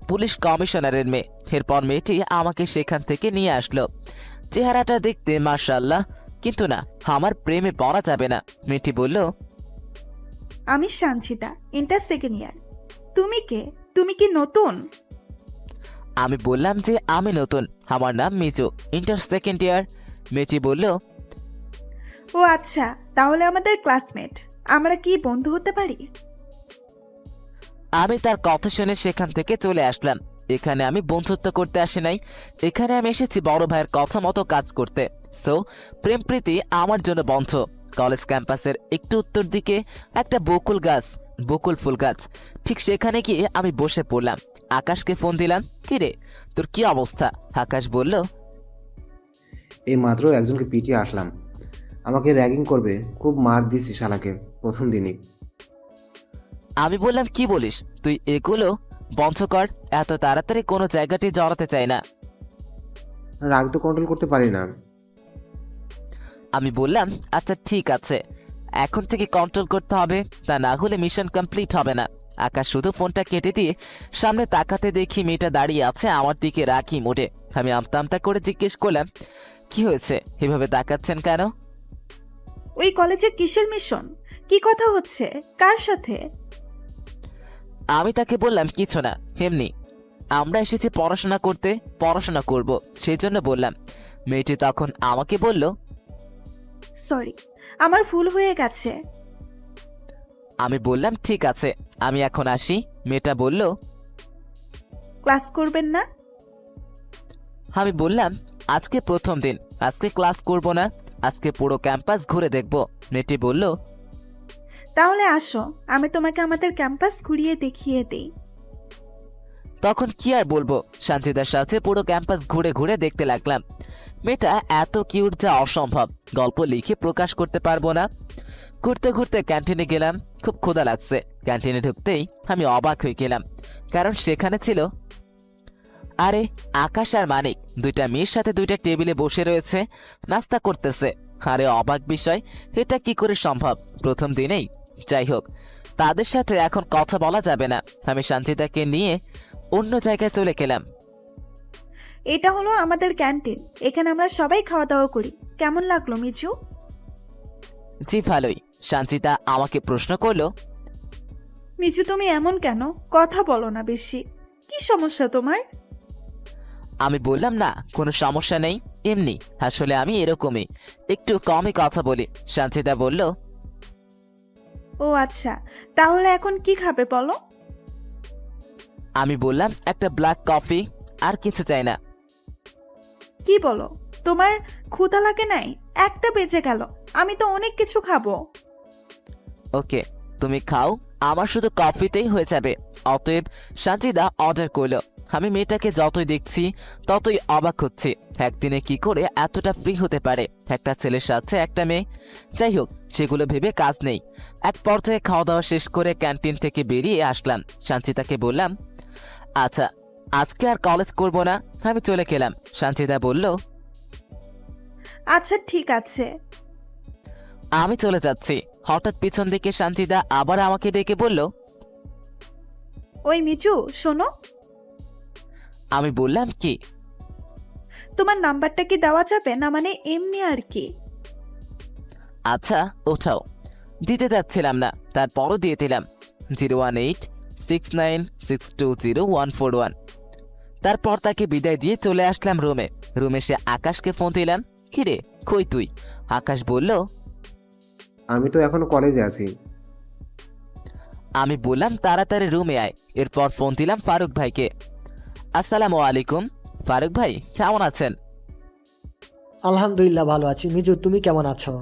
পুলিশ কমিশনারের মেয়ে। এরপর মেয়েটি আমাকে সেখান থেকে নিয়ে আসলো। চেহারাটা দেখতে মাশাআল্লাহ, কিন্তু না, আমার প্রেমে পড়া যাবে না। মেয়েটি বলল, আমি সানজিদা, ইন্টার সেকেন্ড ইয়ার। তুমি কে? তুমি কি নতুন? আমি বললাম যে আমি নতুন, আমার নাম মিজু, ইন্টার সেকেন্ড ইয়ার। মেয়েটি বলল, ও আচ্ছা, তাহলে আমাদের ক্লাসমেট। আমরা কি বন্ধু হতে পারি? আমি তার কথা শুনে সেখান থেকে চলে আসলাম। এখানে আমি বন্ধুত্ব করতে আসি নাই, এখানে আমি এসেছি বড় ভাইয়ের কথা মতো কাজ করতে। সো প্রেম প্রীতি আমার জন্য বন্ধ। কলেজ ক্যাম্পাসের একটু উত্তর দিকে একটা বকুল ফুল গাছ, ঠিক সেখানে গিয়ে আমি বসে পড়লাম। আকাশকে ফোন দিলাম, কিরে তোর কি অবস্থা? আকাশ বলল, এই মাত্র একজনকে পিটিয়ে আসলাম, আমাকে র্যাগিং করবে, খুব মার দিছি শালাকে প্রথম দিনই। আমি বললাম, কি বলিস তুই? এগুলো বন্ধ কর, এত তাড়াতাড়ি কোনো জায়গাটি জড়াতে চাই না। রাগ তো কন্ট্রোল করতে পারি না। আমি বললাম, আচ্ছা ঠিক আছে, এখন থেকে কন্ট্রোল করতে হবে, তা না হলে মিশন কমপ্লিট হবে না। আকাশ শুধু ফোনটা কেটে দিয়ে সামনে তাকাতে দেখি মেয়েটা দাঁড়িয়ে আছে আমার দিকে রাখি মোড়ে। আমি আমতা আমতা করে জিজ্ঞেস করলাম, কি হয়েছে, এভাবে তাকাচ্ছেন কেন? ওই কলেজে কিসের মিশন? কি কথা হচ্ছে? কার সাথে? আমি তাকে বললাম, কিছু না, এমনি আমরা এসেছি পড়াশোনা করতে, পড়াশোনা করব, সেই জন্য বললাম। মেয়েটি তখন আমাকে বলল, সরি, আমার ভুল হয়ে গেছে। আমি বললাম ঠিক আছে, আমি এখন আসি। মেয়েটা বলল, ক্লাস করবেন না? আমি বললাম, আজকে প্রথম দিন, আজকে ক্লাস করব না, আজকে পুরো ক্যাম্পাস ঘুরে দেখব। মেয়েটি বলল, তাহলে আসো, আমি তোমাকে আমাদের ক্যাম্পাস ঘুরিয়ে দেখিয়ে দেই। তখন কি আর বলবো, সানজিদার সাথে পুরো ক্যাম্পাস ঘুরে ঘুরে দেখতে লাগলাম। মেয়েটা এত কিউট যা অসম্ভব, গল্প লিখে প্রকাশ করতে পারবো না। ঘুরতে ঘুরতে ক্যান্টিনে গেলাম, খুব ক্ষুধা লাগছে। ক্যান্টিনে ঢুকতেই আমি অবাক হয়ে গেলাম, কারণ সেখানে ছিল আরে আকাশ আর মানিক, দুইটা মেয়ের সাথে দুইটা টেবিলে বসে রয়েছে, নাস্তা করতেছে। আরে অবাক বিষয়, এটা কি করে সম্ভব প্রথম দিনেই? যাই হোক, তাদের সাথে এখন কথা বলা যাবে না। আমি সানজিদাকে নিয়ে অন্য জায়গায় চলে গেলাম। এটা হলো আমাদের ক্যান্টিন, এখানে আমরা সবাই খাওয়া দাওয়া করি। কেমন লাগলো মিজু? জি ভালোই। সানজিদা আমাকে প্রশ্ন করলো, মিজু তুমি এমন কেন? কথা বলো না বেশি, কি সমস্যা তোমার? আমি বললাম, না কোনো সমস্যা নেই, এমনি, আসলে আমি এরকমই, একটু কমই কথা বলি। সানজিদা বলল, ও আচ্ছা, তাহলে এখন কি খাবে বলো? আমি বললাম, একটা ব্ল্যাক কফি, আর কিছু চাই না। কি বলো? তোমার ক্ষুধা লাগে নাই? 1টা বেজে গেল, আমি তো অনেক কিছু খাবো। ওকে, তুমি খাও, আমার শুধু কফিতেই হয়ে যাবে। অতএব সানজিদা অর্ডার করলো। আমি মেয়েটাকে যতই দেখছি ততই অবাক হচ্ছি, একদিনে কি করে এতটা ফ্রি হতে পারে একটা ছেলের সাথে একটা মেয়ে। যাই হোক, সেগুলো ভেবে কাজ নেই। এক পর্যায়ে খাওয়া দাওয়া শেষ করে ক্যান্টিন থেকে বেরিয়ে আসলাম। সানজিদাকে বললাম, আচ্ছা আজকে আর কলেজ করব না, আমি চলে গেলাম। সানজিদা বলল, আচ্ছা ঠিক আছে। আমি চলে যাচ্ছি। হঠাৎ পিছন দিকে সানজিদা আবার আমাকে ডেকে বলল। ওই মিচু, শোনো, আমি বললাম, কি? তোমার নাম্বারটা কি দেওয়া যাবে না? মানে এমনি আর কি। আচ্ছা ওঠাও। দিতে যাচ্ছিলাম না, তারপরও দিয়ে দিলাম। 01869620141। তারপর তাকে বিদায় দিয়ে চলে আসলাম রুমে। রুমে সে আকাশকে ফোন দিলাম, কিরে কই তুই? আকাশ বলল, আমি তো এখনো কলেজে আছি। আমি বললাম তাড়াতাড়ি রুমে আয়। এরপর ফোন দিলাম ফারুক ভাইকে। আসসালামু আলাইকুম। ফারুক ভাই কেমন আছেন? আলহামদুলিল্লাহ ভালো আছি। মিজু, তুমি কেমন আছো?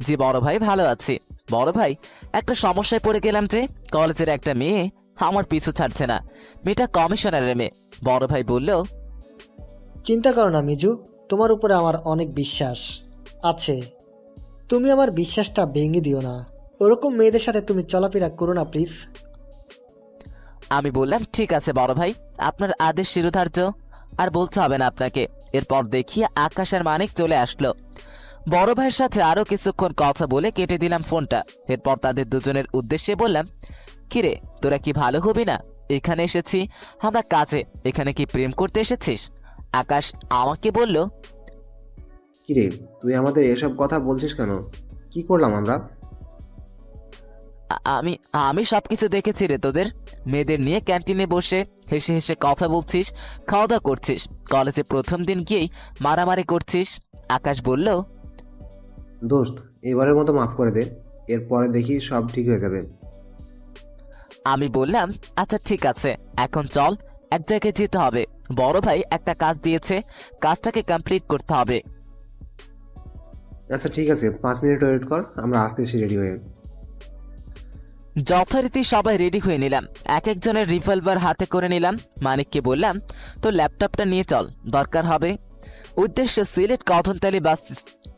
জি বড় ভাই, ভালো আছি। বড় ভাই, একটা সমস্যায় পড়ে গেলাম যে কলেজের একটা মেয়ে আমার পিছু ছাড়ছে না। মেয়েটা কমিশনারের মেয়ে। বড় ভাই বলল, চিন্তা করো না মিজু, তোমার উপরে আমার অনেক বিশ্বাস আছে। তুমি আমার বিশ্বাসটা ভেঙে দিও না। ওরকম মেয়েদের সাথে তুমি চলাফেরা করো না প্লিজ। আমি বললাম, ঠিক আছে বড় ভাই, আপনার আদেশ শিরোধার্য, আর বলতে হবে না আপনাকে। এরপর দেখি আকাশ আর মানিক চলে আসলো। বড় ভাইয়ের সাথে আরো কিছুক্ষণ কথা বলে কেটে দিলাম ফোনটা। এরপর তাদের দুজনের উদ্দেশ্যে বললাম, কিরে তোরা কি ভালো হবি না? এখানে এসেছি আমরা কাজে, এখানে কি প্রেম করতে এসেছিস? আকাশ আমাকে বলল, কিরে, তুই আমাদের এসব কথা বলছিস কেন? কি করলাম আমরা? আমি আমি সবকিছু দেখেছি রে তোদের। মেয়েদের নিয়ে ক্যান্টিনে বসে হেসে হেসে কথা বলছিস, খাওয়া দাওয়া করছিস, কলেজে প্রথম দিন গিয়েই মারামারি করছিস। আকাশ বলল, দোস্ত, এবারের মতো মাফ করে দে, এরপরে দেখি সব ঠিক হয়ে যাবে। আমি বললাম, আচ্ছা ঠিক আছে, এখন চল এক জায়গায় যেতে হবে। বড় ভাই একটা কাজ দিয়েছে, কাজটাকে কমপ্লিট করতে হবে। আচ্ছা ঠিক আছে, 5 মিনিট ওয়েট কর, আমরা আসতেছি রেডি হয়ে। যথারীতি সবাই রেডি হয়ে নিলাম। এক একজনের রিভলভার হাতে করে নিলাম। মানিককে বললাম, তো ল্যাপটপটা নিয়ে চল, দরকার হবে। উদ্দেশ্য সিলেট কদমতলী বাস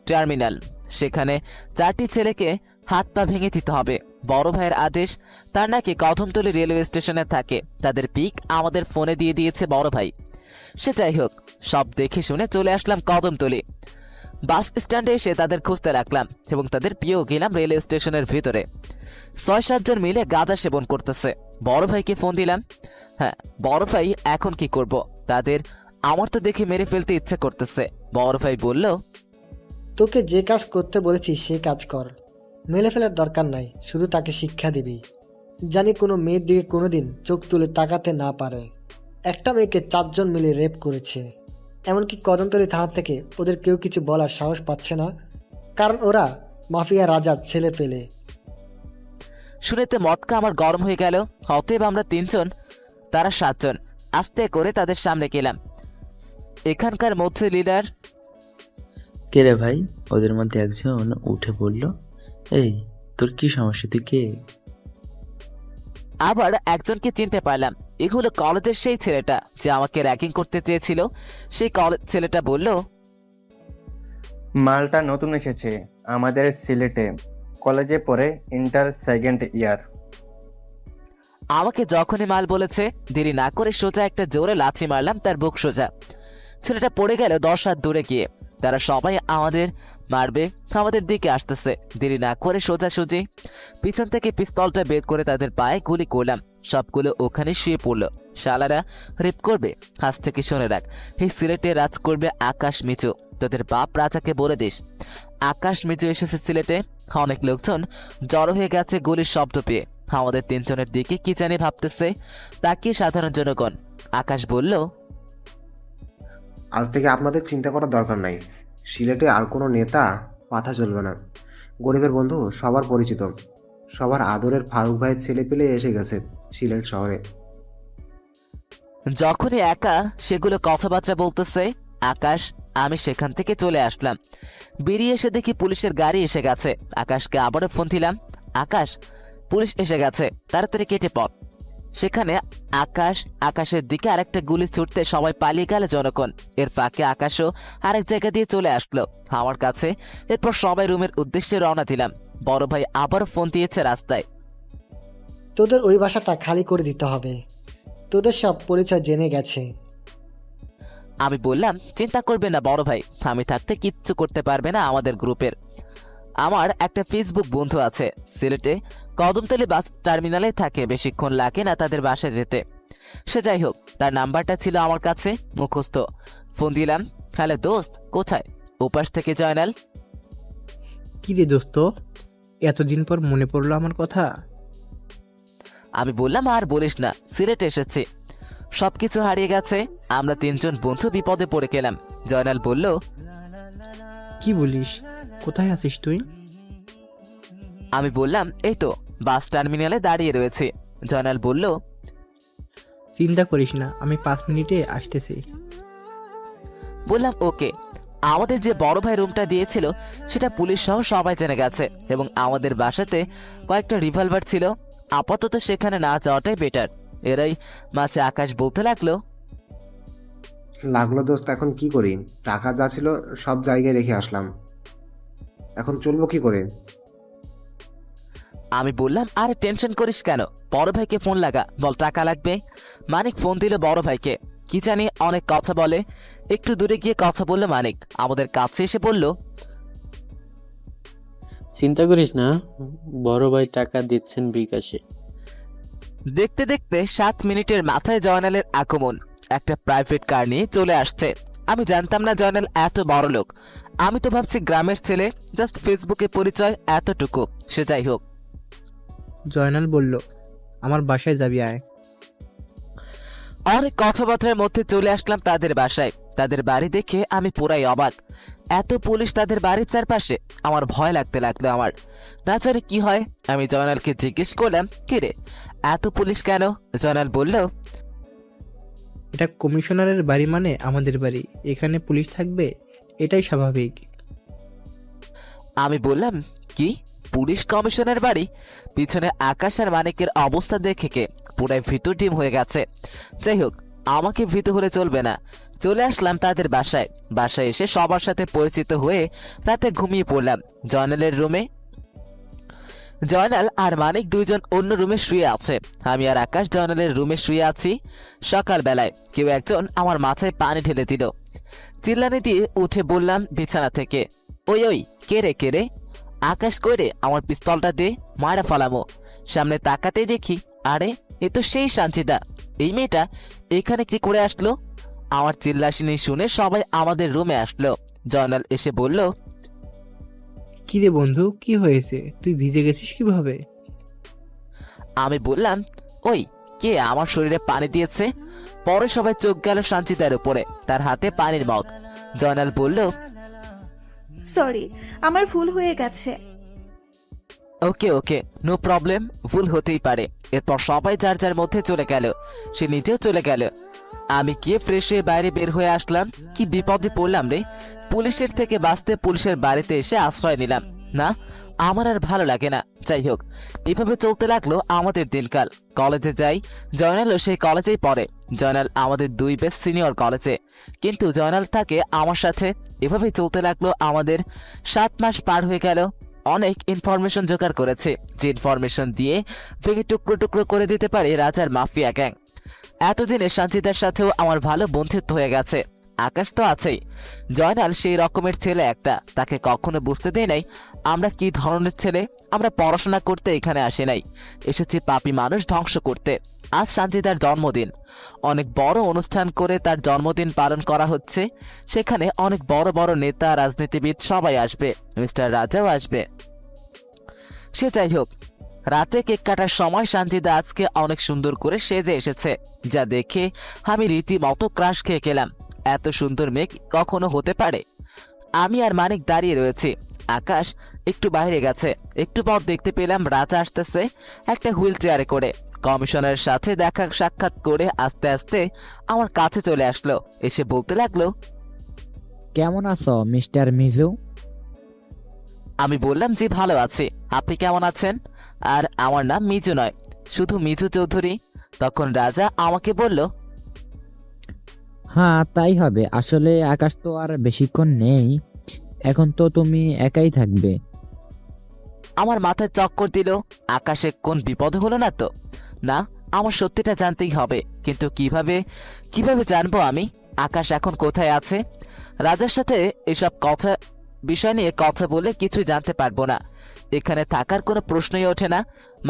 টার্মিনাল। সেখানে 4টি ছেলেকে হাত পা ভেঙে দিতে হবে। বড় ভাইয়ের আদেশ, তার নাকি কদমতলী রেলওয়ে স্টেশনে থাকে। তাদের পিক আমাদের ফোনে দিয়ে দিয়েছে বড় ভাই। সে যাই হোক, সব দেখে শুনে চলে আসলাম কদমতলী। বাস স্ট্যান্ডে এসে তাদের খুঁজতে রাখলাম এবং তাদের পেয়েও গেলাম রেলওয়ে স্টেশনের ভিতরে। 6-7 জন মিলে গাঁজা সেবন করতেছে। বড় ভাইকে ফোন দিলাম। হ্যাঁ বড় ভাই, এখন কি করব? তাদের আমার তো দেখে মেরে ফেলতে ইচ্ছে করতেছে। বড় ভাই বলল, তোকে যে কাজ করতে বলেছি সেই কাজ কর। মেলে ফেলার দরকার নাই, শুধু তাকে শিক্ষা দিবি, জানি কোনো মেয়ের দিকে কোনোদিন চোখ তুলে তাকাতে না পারে। একটা মেয়েকে 4 জন মিলে রেপ করেছে। এমনকি কদমতলী থানা থেকে ওদের কেউ কিছু বলার সাহস পাচ্ছে না, কারণ ওরা মাফিয়া রাজার ছেলে পেলে। শুনেতে মটকা আমার গরম হয়ে গেল। অতএব আমরা 3 জন, তারা 7 জন, আস্তে করে তাদের সামনে গেলাম। এখানকার মধ্যে লিডার। কে রে ভাই? ওদের মধ্যে একজন উঠে বলল, এই তোর কি সমস্যা, তুই কে? আবার একজনকে চিনতে পারলাম, এগুলো কলেজের সেই ছেলেটা যে আমাকে র্যাগিং করতে চেয়েছিল। সেই কলেজ ছেলেটা বলল, মালটা নতুন এসেছে আমাদের সিলেটে, কলেজে পড়ে, ইন্টার 2nd ইয়ার। আমাকে যখনই মাল বলেছে দেরি না করে সোজা একটা জোরে লাথি মারলাম তার বুক সোজা। ছেলেটা পড়ে গেল 10 হাত দূরে গিয়ে। তারা সবাই আমাদের মারবে, আমাদের দিকে আসতেছে। দেরি না করে সোজাসুজি পিছন থেকে পিস্তলটা বের করে তাদের পায়ে গুলি করলাম। সবগুলো ওখানে শুয়ে পড়লো। শালারা রেপ করবে, আজ থেকে শুনে রাখ, এই সিলেটে রাজ করবে আকাশ মিচু। তোদের বাপ রাজাকে বলে দিস আকাশ মিচু এসেছে সিলেটে। অনেক লোকজন জড়ো হয়ে গেছে গুলির শব্দ পেয়ে। আমাদের 3 জনের দিকে কি জানি ভাবতেছে, তাকে সাধারণ জনগণ। আকাশ বলল, আজ থেকে আপনাদের চিন্তা করার দরকার নাই। সিলেটে আর কোনো নেতা পাথা চলবে না। গরিবের বন্ধু সবার পরিচিত, সবার আদরের ফারুক ভাইয়ের ছেলে পেলে এসে গেছে সিলেট শহরে। যখনই একা সেগুলো কথাবার্তা বলতেছে, আকাশ আমি সেখান থেকে চলে আসলাম। বেরিয়ে এসে দেখি পুলিশের গাড়ি এসে গেছে। আকাশকে আবারও ফোন দিলাম, আকাশ পুলিশ এসে গেছে, তাড়াতাড়ি কেটে পড়। সেখানে আকাশের দিকে আরেকটা গুলি ছুটতে সবাই পালিয়ে গেল জনগণ। এর ফাঁকে আকাশও আরেক জায়গা দিয়ে চলে আসলো আমার কাছে। এরপর সবাই রুমের উদ্দেশ্যে রওনা দিলাম। বড় ভাই আবার ফোন দিয়েছে রাস্তায়। তোদের ওই বাসাটা খালি করে দিতে হবে, তোদের সব পরিচয় জেনে গেছে। আমি বললাম, চিন্তা করবে না বড় ভাই, আমি থাকতে কিচ্ছু করতে পারবে না আমাদের গ্রুপের। আমার একটা ফেসবুক বন্ধু আছে সিলেটে, কদমতলী বাস টার্মিনালে থাকে, বেশিক্ষণ লাগে না তাদের বাসায় যেতে। সে যাই হোক, তার নাম্বারটা ছিল আমার কাছে মুখস্থ। ফোন দিলাম, হ্যালো দোস্ত, কোথায়? ওপাশ থেকে জয়নাল। কি রে দোস্ত, এতদিন পর মনে পড়লো আমার কথা? আমি বললাম, আর বলিস না, সিলেট এসেছি, সবকিছু হারিয়ে গেছে, আমরা 3 জন বন্ধু বিপদে পড়ে গেলাম। জয়নাল বলল, কি বলিস, কোথায় আছিস তুই? আমি বললাম, এই তো বাস টার্মিনালে দাঁড়িয়ে রয়েছে। জয়নাল বলল, চিন্তা করিস না, আমি 5 মিনিটে আসতেছি। বললাম ওকে। আমাদের যে বড় ভাই রুমটা দিয়েছিল সেটা পুলিশ সহ সবাই জেনে গেছে, এবং আমাদের বাসাতে কয়েকটা রিভলভার ছিল। আপাতত সেখানে না যাওয়াটাই বেটার। এরাই মাঝে আকাশ বলতে লাগলো দোস্ত, এখন কি করি? টাকা যা ছিল সব জায়গায় রেখে আসলাম, এখন চলবো কি করে? আমি বললাম, আরে টেনশন করিস কেন, বড় ভাইকে ফোন লাগা, বল টাকা লাগবে। মানিক ফোন দিল বড় ভাইকে, কি জানি অনেক কথা বলে। একটু দূরে গিয়ে কথা বললো মানিক, আমাদের কাছে এসে বলল, চিন্তা করিস না, বড় ভাই টাকা দিচ্ছেন বিকাশে। দেখতে দেখতে 7 মিনিটের মাথায় জয়নালের আগমন। একটা প্রাইভেট কার নিয়ে চলে আসছে। আমি জানতাম না জয়নাল এত বড় লোক। আমি তো ভাবছি গ্রামের ছেলে, জাস্ট ফেসবুকে পরিচয়, এতটুকু। সে যাই হোক, জয়নাল বলল, আমার বাসায় যাবি, আয়। অনেক কথাবার্তার মধ্যে চলে আসলাম তাদের বাসায়। তাদের বাড়ি দেখে আমি পুরাই অবাক। এত পুলিশ তাদের বাড়ির চারপাশে, আমার ভয় লাগতে লাগলো। আমার না জানি কি হয়। আমি জয়নালকে জিজ্ঞেস করলাম, কি রে এত পুলিশ কেন? জয়নাল বলল, এটা কমিশনারের বাড়ি মানে আমাদের বাড়ি, এখানে পুলিশ থাকবে, এটাই স্বাভাবিক। আমি বললাম, কি পুলিশ কমিশনের বাড়ি? পিছনে আকাশ আর মানিকের অবস্থা দেখে কে পুরাই ভীতু ডিম হয়ে গেছে। যাই হোক, আমাকে ভীতু হলে চলবে না। চলে আসলাম তাদের বাসায়। বাসায় এসে সবার সাথে পরিচিত হয়ে রাতে ঘুমিয়ে পড়লাম জয়নালের রুমে। জয়নাল আর মানিক 2 জন অন্য রুমে শুয়ে আছে। আমি আর আকাশ জয়নালের রুমে শুয়ে আছি। সকালবেলায় কেউ একজন আমার মাথায় পানি ঢেলে দিল। চিল্লানি দিয়ে উঠে বললাম বিছানা থেকে, ওই ওই, কে রে কে রে? আকাশ কই রে, আমার পিস্তলটা দে, মারা ফালামো। সামনে তাকাতেই দেখি, আরে এ তো সেই সাঞ্চিদা। এই মেয়েটা এখানে কি করে আসলো? আমার চিল্লাশিনি শুনে সবাই আমাদের রুমে আসলো। জয়নাল এসে বলল, কি রে বন্ধু, কি হয়েছে, তুই ভিজে গেছিস কিভাবে? আমি বললাম, ওই কে আমার শরীরে পানি দিয়েছে? পরে সবাই চোখ গেল সাঞ্চিদার উপরে, তার হাতে পানির মগ। জয়নাল বলল, সরি, আমার ভুল হয়ে গেছে। ওকে ওকে, নো প্রবলেম, ভুল হতেই পারে। এরপর সবাই যার যার মধ্যে চলে গেল। সে নিজেও চলে গেল। আমি গিয়ে ফ্রেশ হয়ে বাইরে বের হয়ে আসলাম। কি বিপদে পড়লাম রে! পুলিশের থেকে বাঁচতে পুলিশের বাড়িতে এসে আশ্রয় নিলাম। না, আমার আর ভালো লাগে না। যাই হোক, এভাবে চলতে লাগলো আমাদের দিনকাল। কলেজে যাই, জয়নালও সেই কলেজেই পড়ে। জয়নাল আমাদের 2 বেস্ট সিনিয়র কলেজে, কিন্তু জয়নাল থাকে আমার সাথে। এভাবেই চলতে লাগলো আমাদের। 7 মাস পার হয়ে গেল। অনেক ইনফরমেশন জোগাড় করেছে, যে ইনফরমেশন দিয়ে ভেঙে টুকরো টুকরো করে দিতে পারে রাজার মাফিয়া গ্যাং। এতদিনে সাঞ্চিদার সাথেও আমার ভালো বন্ধুত্ব হয়ে গেছে। আকাশ তো আছেই। জয়নাল সেই রকমের ছেলে একটা, তাকে কখনো বুঝতে দেয় নাই আমরা কি ধরনের ছেলে। আমরা পড়াশোনা করতে এখানে আসি নাই, এসেছি পাপী মানুষ ধ্বংস করতে। আজ সাঞ্চিদার জন্মদিন, অনেক বড় অনুষ্ঠান করে তার জন্মদিন পালন করা হচ্ছে। সেখানে অনেক বড় বড় নেতা, রাজনীতিবিদ সবাই আসবে, মিস্টার রাজাও আসবে। সে যাই হোক, রাতে কেক কাটার সময় সাঞ্চিদা আজকে অনেক সুন্দর করে সেজে এসেছে, যা দেখে আমি রীতিমতো ক্রাশ খেয়ে গেলাম। এত সুন্দর মেয়ে কখনো হতে পারে? আমি আর মানিক দাঁড়িয়ে রয়েছি। আকাশ একটু বাইরে গেছে। একটু পর দেখতে পেলাম রাজা আসতেছে একটা হুইল চেয়ারে করে। কমিশনারের সাথে দেখা সাক্ষাৎ করে আস্তে আস্তে আমার কাছে চলে আসলো। এসে বলতে লাগলো, কেমন আছো মিস্টার মিজু? আমি বললাম যে ভালো আছি, আপনি কেমন আছেন? আর আমার নাম মিজু নয়, শুধু মিজু চৌধুরী। তখন রাজা আমাকে বলল, হ্যাঁ তাই হবে, আসলে আকাশ তো আর বেশিক্ষণ নেই, এখন তো তুমি একাই থাকবে। আমার মাথায় চক্কর দিল। আকাশে কোন বিপদ হলো না তো? না, আমার সত্যিটা জানতেই হবে, কিন্তু কিভাবে কিভাবে জানবো আমি আকাশ এখন কোথায় আছে? রাজার সাথে এসব বিষয় নিয়ে কথা বলে কিছুই জানতে পারবো না। এখানে থাকার কোনো প্রশ্নই ওঠে না।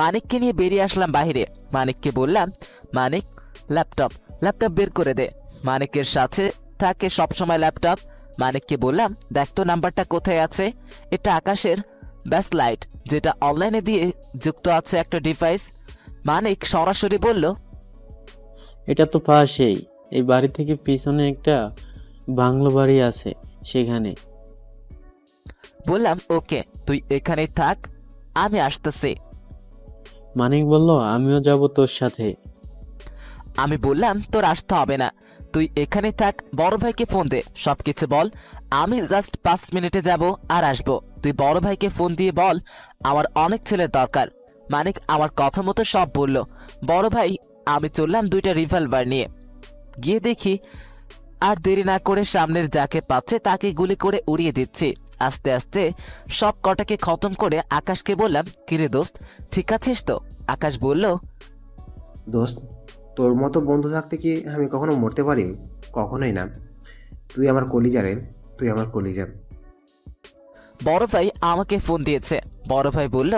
মানিককে নিয়ে বেরিয়ে আসলাম বাইরে। মানিককে বললাম, মানিক ল্যাপটপ ল্যাপটপ বের করে দে। মানিকের সাথে থাকে সবসময় ল্যাপটপ। মানিককে বললাম, দেখ তো নাম্বারটা কোথায় আছে। এটা আকাশের ব্যাস লাইট, যেটা অনলাইনে দিয়ে যুক্ত আছে একটা ডিভাইস। মানিক সরাসরি বলল, এটা তো পাশেই, এই বাড়ি থেকে পিছনে একটা বাংলো বাড়ি আছে, সেখানে। বললাম ওকে, তুই এখানেই থাক, আমি আসতেছি। মানিক বলল, আমিও যাব তোর সাথে। আমি বললাম, তোর আসতে হবে না, তুই এখানে থাক, বড় ভাইকে ফোন দে, সবকিছু বল। আমি জাস্ট 5 মিনিটে যাব আর আসবো। তুই বড় ভাইকে ফোন দিয়ে বল আমার অনেক ছেলের দরকার। মানিক আমার কথা মতো সব বলল। বড় ভাই আমি চললাম 2টা রিভলভার নিয়ে। গিয়ে দেখি আর দেরি না করে সামনের যাকে পাচ্ছে তাকে গুলি করে উড়িয়ে দিচ্ছি। আস্তে আস্তে সব কটাকে খতম করে আকাশকে বললাম, কিরে দোস্ত, ঠিক আছিস তো? আকাশ বলল, দোস্ত, তোর মতো বন্ধু থাকতে কি আমি কখনো মরতে পারি? কখনোই না। তুই আমার কলিজা রে, তুই আমার কলিজা। বড় ভাই আমাকে ফোন দিয়েছে। বড় ভাই বলল,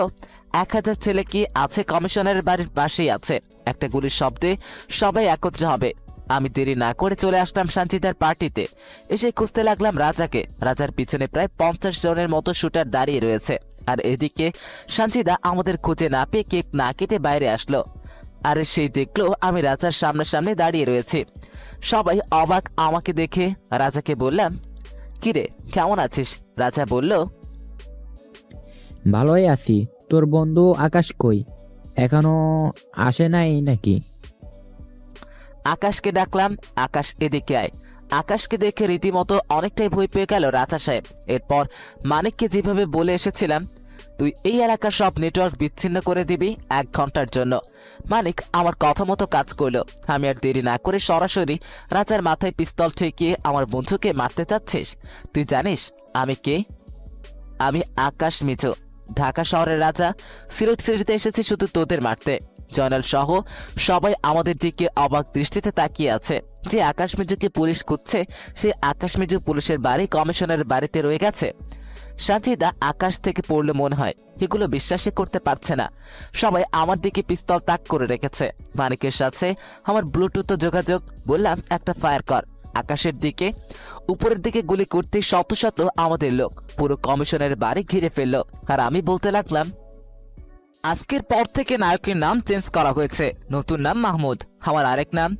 1000 ছেলে কি আছে কমিশনারের বাড়ির পাশেই আছে, একটা গুলির শব্দে সবাই একত্রে হবে। আমি দেরি না করে চলে আসলাম সানজিদার পার্টিতে। এসে খুঁজতে লাগলাম রাজাকে। রাজার পিছনে প্রায় 50 জনের মতো শুটার দাঁড়িয়ে রয়েছে। আর এদিকে সানজিদা আমাদের খুঁজে না পেয়ে কেক না কেটে বাইরে আসলো। আর সেই দেখলো আমি রাজার সামনে দাঁড়িয়ে রয়েছি। সবাই অবাক আমাকে দেখে। রাজাকে বললাম, কিরে কেমন আছিস? রাজা বলল, ভালোই আছি। তোর বন্ধু আকাশ কই? এখনো আসে নাই নাকি? আকাশকে ডাকলাম, আকাশ এদিকে আয়। আকাশকে দেখে রীতিমতো অনেকটাই ভয় পেয়ে গেল রাজা সাহেব। এরপর মানিককে যেভাবে বলে এসেছিলাম, তুই এই এলাকার সব নেটওয়ার্ক বিচ্ছিন্ন করে দিবি 1 ঘন্টার জন্য। মানিক আমার কথা মতো কাজ করলো। আমি আর দেরি না করে সরাসরি রাজার মাথায় পিস্তল ঠেকিয়ে, আমার বন্ধুকে মারতে চাচ্ছিস? তুই জানিস আমি কে? আমি আকাশ মিচু, ঢাকা শহরের রাজা। সিলেট সিটিতে এসেছি শুধু তোদের মারতে। জয়নাল সহ সবাই আমাদের দিকে অবাক দৃষ্টিতে তাকিয়ে আছে। যে আকাশ মিজুকে পুলিশ খুঁজছে, সেই আকাশ মিজু পুলিশের বাড়ি কমিশনারের বাড়িতে রয়ে গেছে। সানজিদা আকাশ থেকে পড়লে মনে হয়, এগুলো বিশ্বাসই করতে পারছে না। সবাই আমার দিকে পিস্তল তাক করে রেখেছে। মানিকের সাথে আমার ব্লুটুথ যোগাযোগ। বললাম, একটা ফায়ার কর। আকাশের দিকে উপরের দিকে গুলি করতে শত শত আমাদের লোক পুরো কমিশনের বাড়ি ঘিরে ফেললো। আর আমি বলতে লাগলাম, আজকের পর থেকে নায়কের নাম চেঞ্জ করা হয়েছে, নতুন নাম মাহমুদ, আমার আরেক নাম।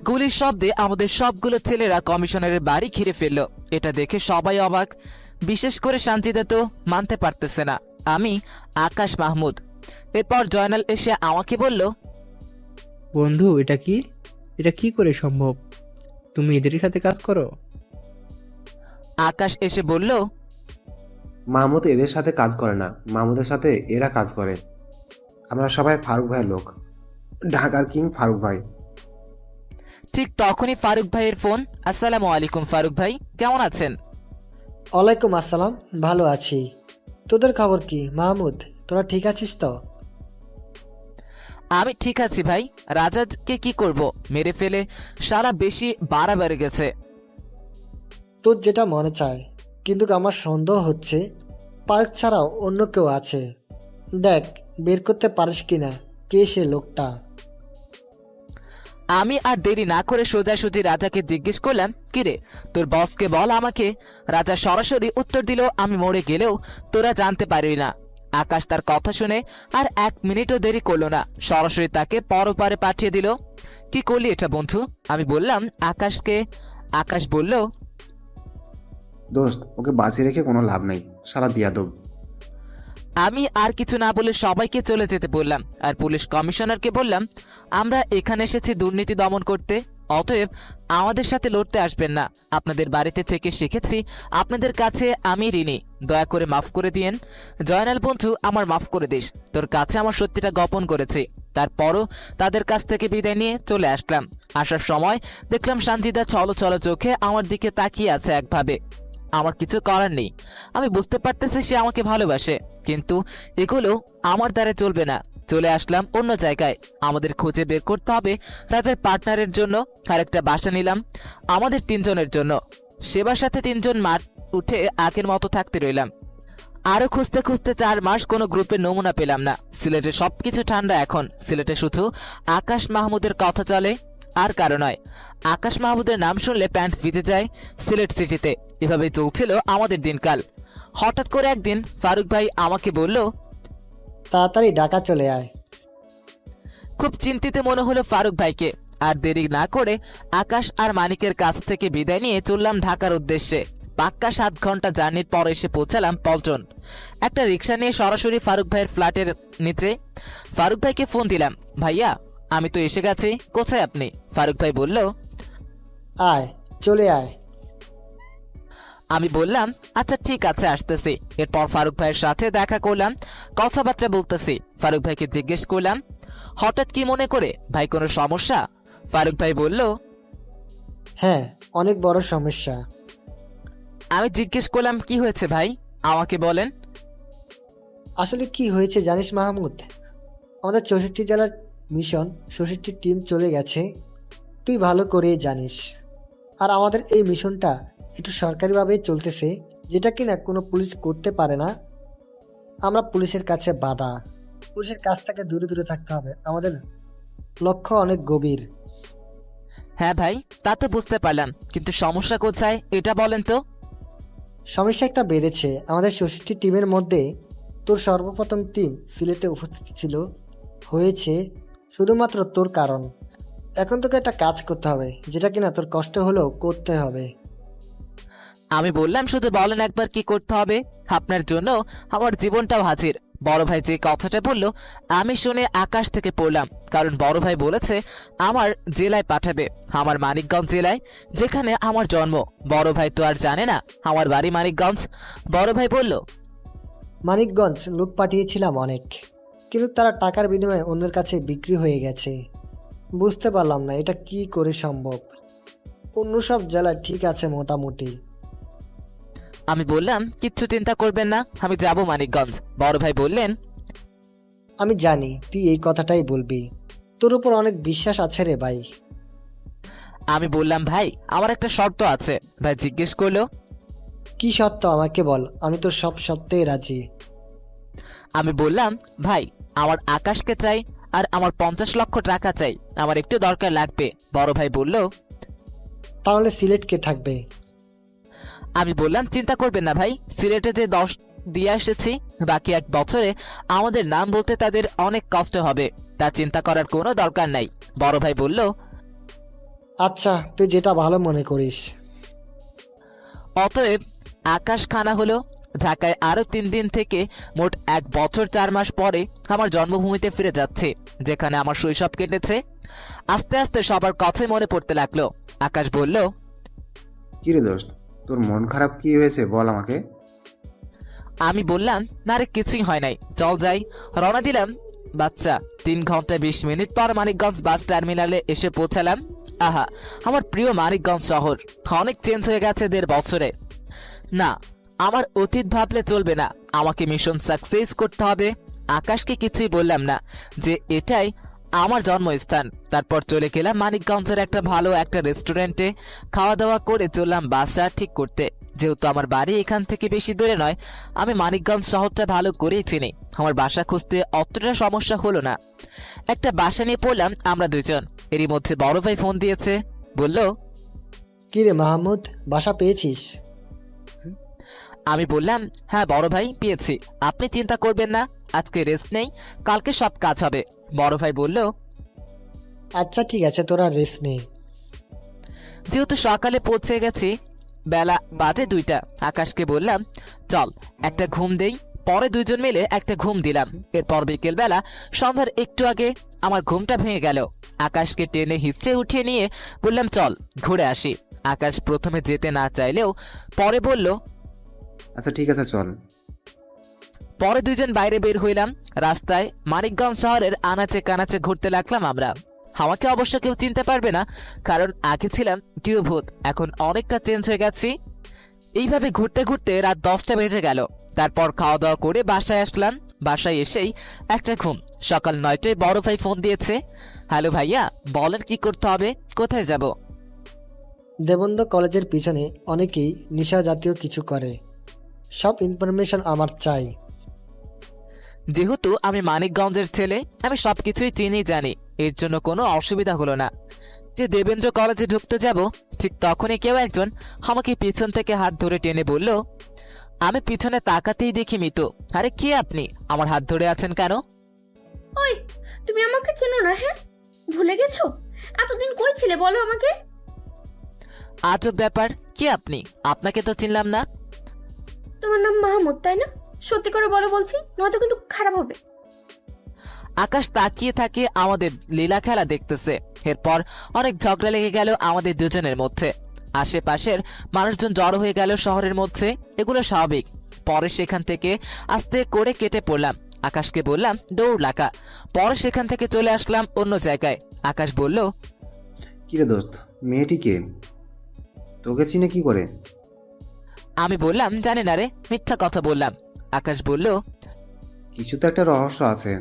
গুলির শব্দে আমাদের সবগুলো ছেলেরা কমিশনারের বাড়ি ঘিরে ফেললো। এটা দেখে সবাই অবাক, বিশেষ করে সানজিদা তো মানতে পারতেছে না আমি আকাশ মাহমুদ। এরপর জয়নাল এসে আমাকে বলল, বন্ধু এটা কি করে সম্ভব? তুমি এদের সাথে কাজ করো? আকাশ এসে বলল, মাহমুদ এদের সাথে কাজ করে না, মাহমুদের সাথে এরা কাজ করে। আমরা সবাই ফারুক ভাইয়ের লোক, ঢাকার কিং ফারুক ভাই। ঠিক তখনই ফারুক ভাইয়ের ফোন। আসসালামু আলাইকুম ফারুক ভাই, কেমন আছেন? ওয়ালাইকুম আসসালাম, ভালো আছি। তোদের খবর কি মাহমুদ, তোরা ঠিক আছিস তো? আমি ঠিক আছি ভাই। রাজাকে কি করব, মেরে ফেলে সারা বেশি বাড়াবাড়ি গেছে। তোর যেটা মনে চায়, কিন্তু আমার সন্দেহ হচ্ছে পার্ক ছাড়াও অন্য কেউ আছে। দেখ বের করতে পারিস কিনা কে সে লোকটা। আমি আর দেরি না করে সোজাসুজি রাজাকে জিজ্ঞেস করলাম, কিরে তোর বসকে বল আমাকে। রাজা সরাসরি উত্তর দিল, আমি মরে গেলেও তোরা জানতে পারবি না। আকাশ তার কথা শুনে আর 1 মিনিটও দেরি করলো না, সরাসরি তাকে পরপারে পাঠিয়ে দিল। কি করলি এটা বন্ধু? আমি বললাম আকাশকে। আকাশ বলল, দোস্ত, ওকে বাঁচিয়ে রেখে কোনো লাভ নাই, সারা বিয়াদব। আমি আর কিছু না বলে সবাইকে চলে যেতে বললাম। আর পুলিশ কমিশনারকে বললাম, আমরা এখানে এসেছি দুর্নীতি দমন করতে, অতএব আমাদের সাথে লড়তে আসবেন না। আপনাদের বাড়িতে থেকে শিখেছি, আপনাদের কাছে আমি ঋণী। দয়া করে মাফ করে দিয়েন। জয়নাল বন্ধু, আমার মাফ করে দিস। তোর কাছে আমার সত্যিটা গোপন করেছি। তারপরও তাদের কাছ থেকে বিদায় নিয়ে চলে আসলাম। আসার সময় দেখলাম সানজিদা চলো চলো চোখে আমার দিকে তাকিয়ে আছে একভাবে। আমার কিছু করার নেই। আমি বুঝতে পারতেছি সে আমাকে ভালোবাসে, কিন্তু এগুলো আমার দ্বারা চলবে না। চলে আসলাম অন্য জায়গায়। আমাদের খুঁজে বের করতে হবে রাজার পার্টনারের জন্য। আরেকটা বাসা নিলাম আমাদের 3 জনের জন্য। সেবার সাথে 3 জন মাঠ উঠে আগের মতো থাকতে রইলাম। আরো খুঁজতে খুঁজতে 4 মাস কোনো গ্রুপের নমুনা পেলাম না। সিলেটে সবকিছু ঠান্ডা এখন। সিলেটে শুধু আকাশ মাহমুদের কথা চলে, আর কারো নয়। আকাশ মাহমুদের নাম শুনলে প্যান্ট ভিজে যায় সিলেট সিটিতে। এভাবেই চলছিল আমাদের দিনকাল। হঠাৎ করে একদিন ফারুক ভাই আমাকে বলল, তাড়াতাড়ি ঢাকা চলে আয়। খুব চিন্তিত মনে হলো ফারুক ভাইকে। আর দেরি না করে আকাশ আর মানিকের কাছ থেকে বিদায় নিয়ে চললাম ঢাকার উদ্দেশ্যে। পাক্কা 7 ঘন্টা জার্নির পর এসে পৌঁছালাম পল্টন। একটা রিক্সা নিয়ে সরাসরি ফারুক ভাইয়ের ফ্ল্যাটের নিচে। ফারুক ভাইকে ফোন দিলাম, ভাইয়া আমি তো এসে গেছি, কোথায় আপনি? ফারুক ভাই বলল, আয়, চলে আয়। আমি বললাম আচ্ছা ঠিক আছে আসতেছি। এরপর ফারুক ভাইয়ের সাথে দেখা করলাম, কথাবার্তা বলতেছি। ফারুক ভাইকে জিজ্ঞেস করলাম, হঠাৎ কি মনে করে ভাই, কোনো সমস্যা? ফারুক ভাই বলল, হ্যাঁ, অনেক বড় সমস্যা। আমি জিজ্ঞেস করলাম কি হয়েছে ভাই, আমাকে বলেন। আসলে কি হয়েছে জানিস মাহমুদ, আমাদের 64 জেলার মিশন 64 টিম চলে গেছে, তুই ভালো করেই জানিস। আর আমাদের এই মিশনটা একটু সরকারিভাবে চলতেছে, যেটা কিনা কোনো পুলিশ করতে পারে না। আমরা পুলিশের কাছে বাধা, পুলিশের কাছ থেকে দূরে দূরে থাকতে হবে। আমাদের লক্ষ্য অনেক গভীর। হ্যাঁ ভাই, তা তো বুঝতে পারলাম, কিন্তু সমস্যা কোথায় এটা বলেন তো। সমস্যা একটা বেড়েছে। আমাদের 64 টিমের মধ্যে তোর সর্বপ্রথম টিম সিলেটে উপস্থিত ছিল হয়েছে শুধুমাত্র তোর কারণ। এখন তোকে একটা কাজ করতে হবে, যেটা কিনা তোর কষ্ট হলেও করতে হবে। আমি বললাম শুধু বলেন একবার কি করতে হবে, আপনার জন্য আমার জীবনটাও হাজির। বড় ভাই যে কথাটা বলল আমি শুনে আকাশ থেকে পড়লাম, কারণ বড় ভাই বলেছে আমার জেলায় পাঠাবে, আমার মানিকগঞ্জ জেলায়, যেখানে আমার জন্ম। বড় ভাই তো আর জানে না আমার বাড়ি মানিকগঞ্জ। বড় ভাই বলল, মানিকগঞ্জ লোক পাঠিয়েছিলাম অনেক, কিন্তু তারা টাকার বিনিময়ে অন্যের কাছে বিক্রি হয়ে গেছে। বুঝতে পারলাম না এটা কি করে সম্ভব। অন্য সব জেলায় ঠিক আছে মোটামুটি। আমি বললাম কিচ্ছু চিন্তা করবেন না, আমি যাব মানিকগঞ্জ। বড় ভাই বললেন, আমি জানি তুই এই কথাটাই বলবি, তোর উপর অনেক বিশ্বাস আছে রে ভাই। আমি বললাম ভাই আমার একটা শর্ত আছে। ভাই জিজ্ঞেস করলো, কি শর্ত আমাকে বল, আমি তো সব শর্তেই রাজি। আমি বললাম ভাই আমার আকাশকে চাই, আর আমার 50 লক্ষ টাকা চাই, আমার একটু দরকার লাগবে। বড় ভাই বলল, তাহলে সিলেট কে থাকবে? আমি বললাম চিন্তা করবেন না ভাই, সিলেটে যে 10 দিয়ে এসেছি, বাকি 1 বছরে আমাদের নাম বলতে তাদের অনেক কষ্ট হবে, তা চিন্তা করার কোনো দরকার নাই। বড় ভাই বলল, আচ্ছা তুই যেটা ভালো মনে করিস। অতএব আকাশ খানা হলো। ঢাকায় আরো 3 দিন থেকে মোট 1 বছর 4 মাস পরে আমার জন্মভূমিতে ফিরে যাচ্ছে, যেখানে আমার শৈশব কেটেছে। আস্তে আস্তে সবার কথাই মনে পড়তে লাগলো। আকাশ বলল, কি রে দোস্ত, তোর মন খারাপ কি হয়েছে বল আমাকে। আমি বললাম না রে, কিছুই হয় নাই, চল যাই। রওনা দিলাম। বাচ্চা 3 ঘন্টা 20 মিনিট পর মানিকগঞ্জ বাস টার্মিনালে এসে পৌঁছালাম। আহা, আমার প্রিয় মানিকগঞ্জ শহর অনেক চেঞ্জ হয়ে গেছে 1.5 বছরে। না, আমার অতীত ভাবলে চলবে না, আমাকে মিশন সাকসেস করতে হবে। আকাশকে কিছুই বললাম না যে এটাই আমার জন্মস্থান। তারপর চলে গেলাম মানিকগঞ্জের একটা ভালো একটা রেস্টুরেন্টে, খাওয়া দাওয়া করে চললাম বাসা ঠিক করতে। যেহেতু আমার বাড়ি এখান থেকে বেশি দূরে নয়, আমি মানিকগঞ্জ শহরটা ভালো করেই চিনি। আমার বাসা খুঁজতে অতটা সমস্যা হলো না। একটা বাসা নিয়ে পড়লাম আমরা 2 জন। এরই মধ্যে বড় ভাই ফোন দিয়েছে, বলল, কি রে মাহমুদ, বাসা পেয়েছিস? আমি বললাম হ্যাঁ বড় ভাই পেয়েছি, আপনি চিন্তা করবেন না, আজকে রেস্ট নেই, কালকে সব কাজ হবে। বড় ভাই বলল, আচ্ছা ঠিক আছে, তোরা রেস্ট নে। যেহেতু সকালে পৌঁছে গেছি, বেলা বাজে 2টা, আকাশকে বললাম চল একটা ঘুম দেই, পরে দুইজন মিলে একটা ঘুম দিলাম। এরপর বিকেলবেলা সন্ধ্যার একটু আগে আমার ঘুমটা ভেঙে গেল। আকাশকে টেনে হিঁচড়ে উঠিয়ে নিয়ে বললাম চল ঘুরে আসি। আকাশ প্রথমে যেতে না চাইলেও পরে বলল। আচ্ছা ঠিক আছে চল। পরে দুইজন বাইরে বের হইলাম। রাস্তায় মানিকগঞ্জ শহরের আনাচে কানাচে ঘুরতে লাগলাম আমরা। আমাকে অবশ্য কেউ চিনতে পারবে না, কারণ আগে ছিলাম টিউভূত, এখন অনেকটা চেঞ্জ হয়ে গেছি। এইভাবে ঘুরতে ঘুরতে রাত 10টা বেজে গেল। তারপর খাওয়া দাওয়া করে বাসায় আসলাম। বাসায় এসেই একটা ঘুম। সকাল 9টায় বড় ভাই ফোন দিয়েছে। হ্যালো ভাইয়া, বলেন কি করতে হবে, কোথায় যাব? দেবন্দ কলেজের পিছনে অনেকেই নেশা জাতীয় কিছু করে, সব ইনফরমেশন আমার চাই। যেহেতু আমি মানিকগঞ্জের ছেলে, আমি সবকিছুই চিনি জানি, এর জন্য কোনো অসুবিধা হলো না। যে দেবেন্দ্র কলেজে ঢুকতে যাব, ঠিক তখনই কেউ একজন আমাকে পিছন থেকে হাত ধরে টেনে বলল। আমি পিছনে তাকাতেই দেখি মিতু। আরে কে আপনি, আমার হাত ধরে আছেন কেন? ওই, তুমি আমাকে চেনো না? হ্যাঁ, ভুলে গেছো? এতদিন কই ছিলে বলো আমাকে? আজব ব্যাপার, কে আপনি? আপনাকে তো চিনলাম না। তোমার নাম মাহমুদ, তাই না? সত্যি করে বলো বলছি, নয়তো কিন্তু খারাপ হবে। আকাশ তাকিয়ে থাকে আমাদের লীলা খেলা দেখতেছে। এরপর অনেক ঝগড়া লেগে গেল আমাদের দুজনের মধ্যে। আশেপাশের মানুষজন জড়ো হয়ে গেল শহরের মধ্যে, এগুলো স্বাভাবিক। পরে সেখান থেকে আস্তে করে কেটে পড়লাম। আকাশকে বললাম দৌড় লাগা। পরে সেখান থেকে চলে আসলাম অন্য জায়গায়। আকাশ বলল, কিরে দোস্ত, মেয়েটি কে? তোকে চিনে কি করে? আমি বললাম জানি না রে, মিথ্যা কথা বললাম। আকাশ বলল, কিছু তো একটা রহস্য আছে,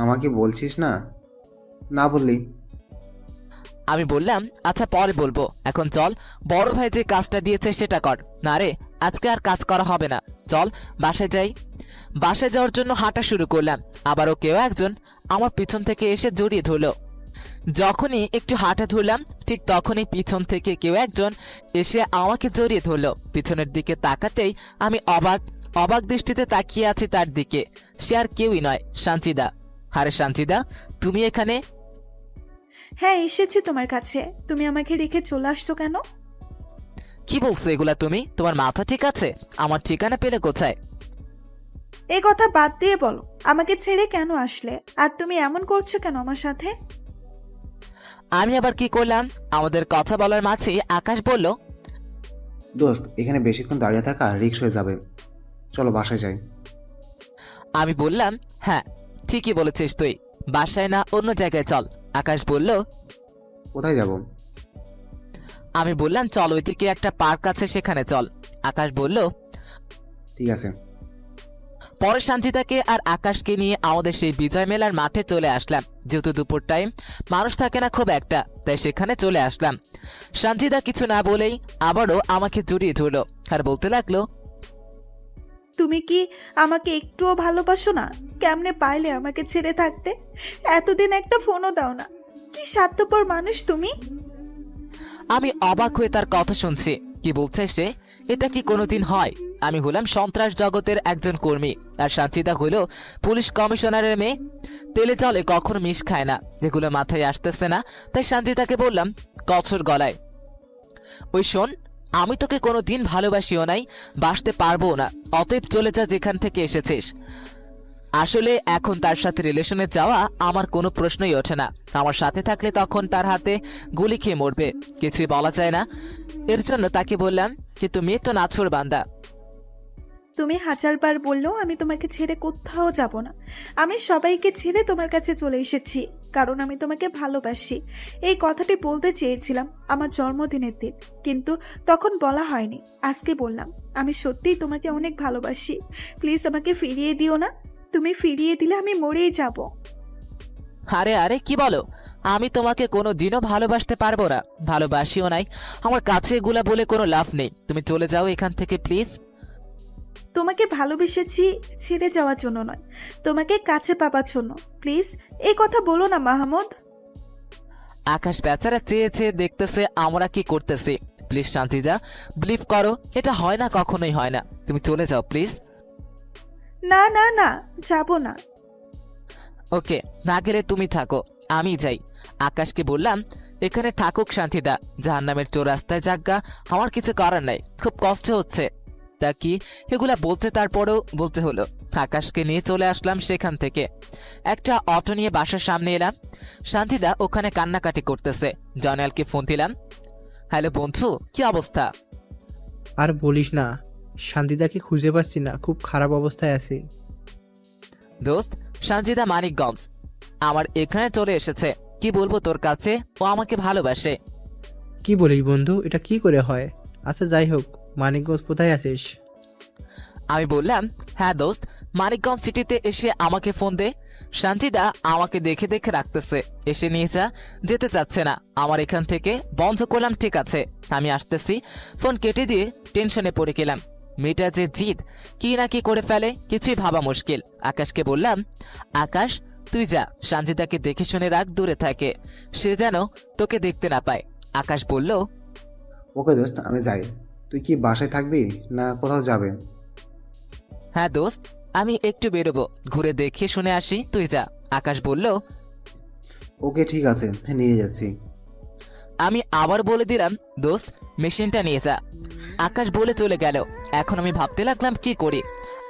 আমাকে বলছিস না? না বললি? আমি বললাম আচ্ছা পরে বলবো, এখন চল, বড় ভাই যে কাজটা দিয়েছে সেটা কর। না রে, আজকে আর কাজ করা হবে না, চল বাসায় যাই। বাসায় যাওয়ার জন্য হাঁটা শুরু করলাম। আবারও কেউ একজন আমার পিছন থেকে এসে জড়িয়ে ধরলো। যখনই একটু হাঁটা ধরলাম, ঠিক তখনই পিছন থেকে কেউ একজন এসে আমাকে জড়িয়ে ধরলো। পিছনের দিকে তাকাতেই আমি অবাক দৃষ্টিতে তাকিয়ে আছি তার দিকে। সে আর কেউই নয়, সাঞ্চিদা। আরে সাঞ্চিদা, তুমি এখানে? হ্যাঁ, এসেছি তোমার কাছে। তুমি আমাকে রেখে চলে আসছো কেন? কি বলছো এগুলা তুমি? তোমার মাথা ঠিক আছে? আমার ঠিকানা পেলে কোথায়? এই কথা বাদ দিয়ে বলো, আমাকে ছেড়ে কেন আসলে? আর তুমি এমন করছো কেন আমার সাথে? আমি আবার কি করলাম? আমাদের কথা বলার মাঝে আকাশ বলল, দোস্ত, এখানে বেশিক্ষণ দাঁড়িয়ে থাকা রিস্ক হয়ে যাবে, চলো বাসায় যাই। আমি বললাম হ্যাঁ ঠিকই বলেছিস তুই, বাসায় না অন্য জায়গায় চল। আকাশ বলল, কোথায় যাব? আমি বললাম চল ওইদিকে একটা পার্ক আছে সেখানে চল। আকাশ বলল ঠিক আছে। পরে সাঞ্চিতাকে আর আকাশকে নিয়ে আমাদের সেই বিজয় মেলার মাঠে চলে আসলাম। যেহেতু দুপুর টাইম, মানুষ থাকে না খুব একটা, তাই সেখানে চলে আসলাম। সাঞ্চিতা কিছু না বলেই আবারও আমাকে জড়িয়ে ধরলো আর বলতে লাগলো, তুমি কি আমাকে একটুও ভালোবাসো না? কেমনে পাইলে আমাকে ছেড়ে থাকতে? এতদিন একটা ফোনও দাও না। কি স্বার্থপর মানুষ তুমি। আমি অবাক হয়ে তার কথা শুনছি। কি বলছে সে? এটা কি কোনোদিন হয়? আমি হলাম সন্ত্রাস জগতের একজন কর্মী, আর সাঞ্চিতা হলো পুলিশ কমিশনারের মেয়ে। তেলে জলে কখনো মিশ খায় না, যেগুলো মাথায় আসতেছে না। তাই সাঞ্চিতাকে বললাম কঠোর গলায়, ওই শোন, আমি তোকে কোনোদিন ভালোবাসিও নাই, বাসতে পারবো না, অতএব চলে যা যেখান থেকে এসেছিস। আসলে এখন তার সাথে রিলেশনে যাওয়া আমার কোনো প্রশ্নই ওঠে না। আমার সাথে থাকলে তখন তার হাতে গুলি খেয়ে মরবে, কিছুই বলা যায় না। এর জন্য তাকে বললাম যে তুমি তো নাছর বান্দা। তুমি হাজারবার বললেও আমি তোমাকে ছেড়ে কোথাও যাব না। আমি সবাইকে ছেড়ে তোমার কাছে চলে এসেছি, কারণ আমি তোমাকে ভালোবাসি। এই কথাটি বলতে চেয়েছিলাম আমার জন্মদিনের দিন, কিন্তু তখন বলা হয়নি। আজকে বললাম, আমি সত্যিই তোমাকে অনেক ভালোবাসি। প্লিজ আমাকে ফিরিয়ে দিও না। তুমি ফিরিয়ে দিলে আমি মরেই যাব। আরে আরে কি বলো? আমি তোমাকে কোনো দিনও ভালোবাসতে পারবো না, ভালোবাসিও নাই। আমার কাছে এগুলা বলে কোনো লাভ নেই, তুমি চলে যাও এখান থেকে প্লিজ। তোমাকে ভালোবেসেছি ছেড়ে যাওয়ার জন্য নয়, তোমাকে কাছে পাবার জন্য। প্লিজ এই কথা বলো না মাহমুদ। আকাশ বেচারা চেয়ে চেয়ে দেখতেছে আমরা কি করতেছি। প্লিজ শান্তিদা, বিলিভ করো, এটা হয় না, কখনোই হয় না। তুমি চলে যাও প্লিজ। না না না, যাব না। ওকে, না গেলে তুমি থাকো, আমি যাই। আকাশকে বললাম এখানে থাকুক শান্তিদা, জাহান্নামের চৌরাস্তায় যাজ্ঞা, আমার কিছু করার নাই, খুব কষ্ট হচ্ছে। তা কি এগুলা বলতে তারপরেও বলতে হলো। আকাশকে নিয়ে চলে আসলাম সেখান থেকে। একটা অটো নিয়ে বাসার সামনে এলাম। শান্তিদা ওখানে কান্নাকাটি করতেছে। জয়নালকে ফোন দিলাম। হ্যালো বন্ধু, কি অবস্থা? আর বলিস না, শান্তিদাকে খুঁজে পাচ্ছি না, খুব খারাপ অবস্থায় আছি। দোস্ত, শান্তিদা মানিকগঞ্জ আমার এখানে চলে এসেছে। কি বলবো তোর কাছে, ও আমাকে ভালোবাসে। কি বলিস বন্ধু, এটা কি করে হয়? আচ্ছা যাই হোক, মানিকগঞ্জ কোথায় আছিস? আমি বললাম, হ্যাঁ দোস্ত, মানিকগঞ্জ সিটিতে এসে আমাকে ফোন দে। শান্তিদা আমাকে দেখে দেখে রাখতেছে, এসে নিয়ে যা, যেতে চাচ্ছে না। আমার এখান থেকে বন্ধ করলাম, ঠিক আছে আমি আসতেছি। ফোন কেটে দিয়ে টেনশনে পড়ে গেলাম। মেয়েটা যে জিদ, কি না কি করে ফেলে কিছুই ভাবা মুশকিল। আকাশকে বললাম, আকাশ তুই যা, শান্তিদাকে দেখে শুনে রাখ, দূরে থাকে, সে যেন তোকে দেখতে না পায়। আকাশ বলল, ওকে দোস্ত, আমি যাই। তুই কি বাসায় থাকবি না কোথাও যাবে? হ্যাঁ দোস্ত, আমি একটু বেরোবো, ঘুরে দেখে শুনে আসি, তুই যা। আকাশ বলল, ওকে ঠিক আছে, নিয়ে যাচ্ছি। আমি আবার বলে দিলাম, দোস্ত মেশিনটা নিয়ে যা। আকাশ বলে চলে গেল। এখন আমি ভাবতে লাগলাম কি করি।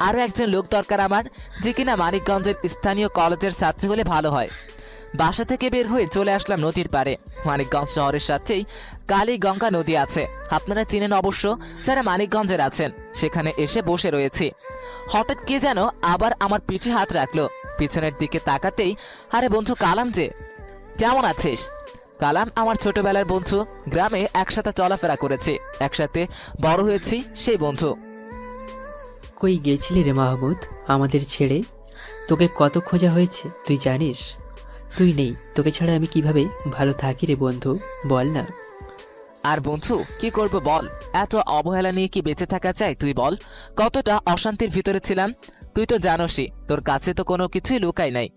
আরও একজন লোক দরকার আমার, যে কিনা মানিকগঞ্জের স্থানীয় কলেজের ছাত্রী হলে ভালো হয়। বাসা থেকে বের হয়ে চলে আসলাম নদীর পাড়ে। মানিকগঞ্জ শহরের সাথেই কালীগঙ্গা নদী আছে, আপনারা চিনেন অবশ্য যারা মানিকগঞ্জের আছেন। সেখানে এসে বসে রয়েছি। হঠাৎ কে যেন আবার আমার পিঠে হাত রাখলো। পিছনের দিকে তাকাতেই, আরে বন্ধু কালাম যে, কেমন আছিস? কালাম আমার ছোটবেলার বন্ধু, গ্রামে একসাথে চলাফেরা করেছি, একসাথে বড় হয়েছি, সেই বন্ধু। কই গেছিলি রে মাহমুদ আমাদের ছেড়ে? তোকে কত খোঁজা হয়েছে তুই জানিস? তুই নেই, তোকে ছাড়া আমি কিভাবে ভালো থাকি রে বন্ধু, বল না। আর বন্ধু কি করব বল, এত অবহেলা নিয়ে কি বেঁচে থাকা চাই? তুই বল, কতটা অশান্তির ভিতরে ছিলাম। তুই তো জানোসই, তোর কাছে তো কোনো কিছুই লুকাই নাই।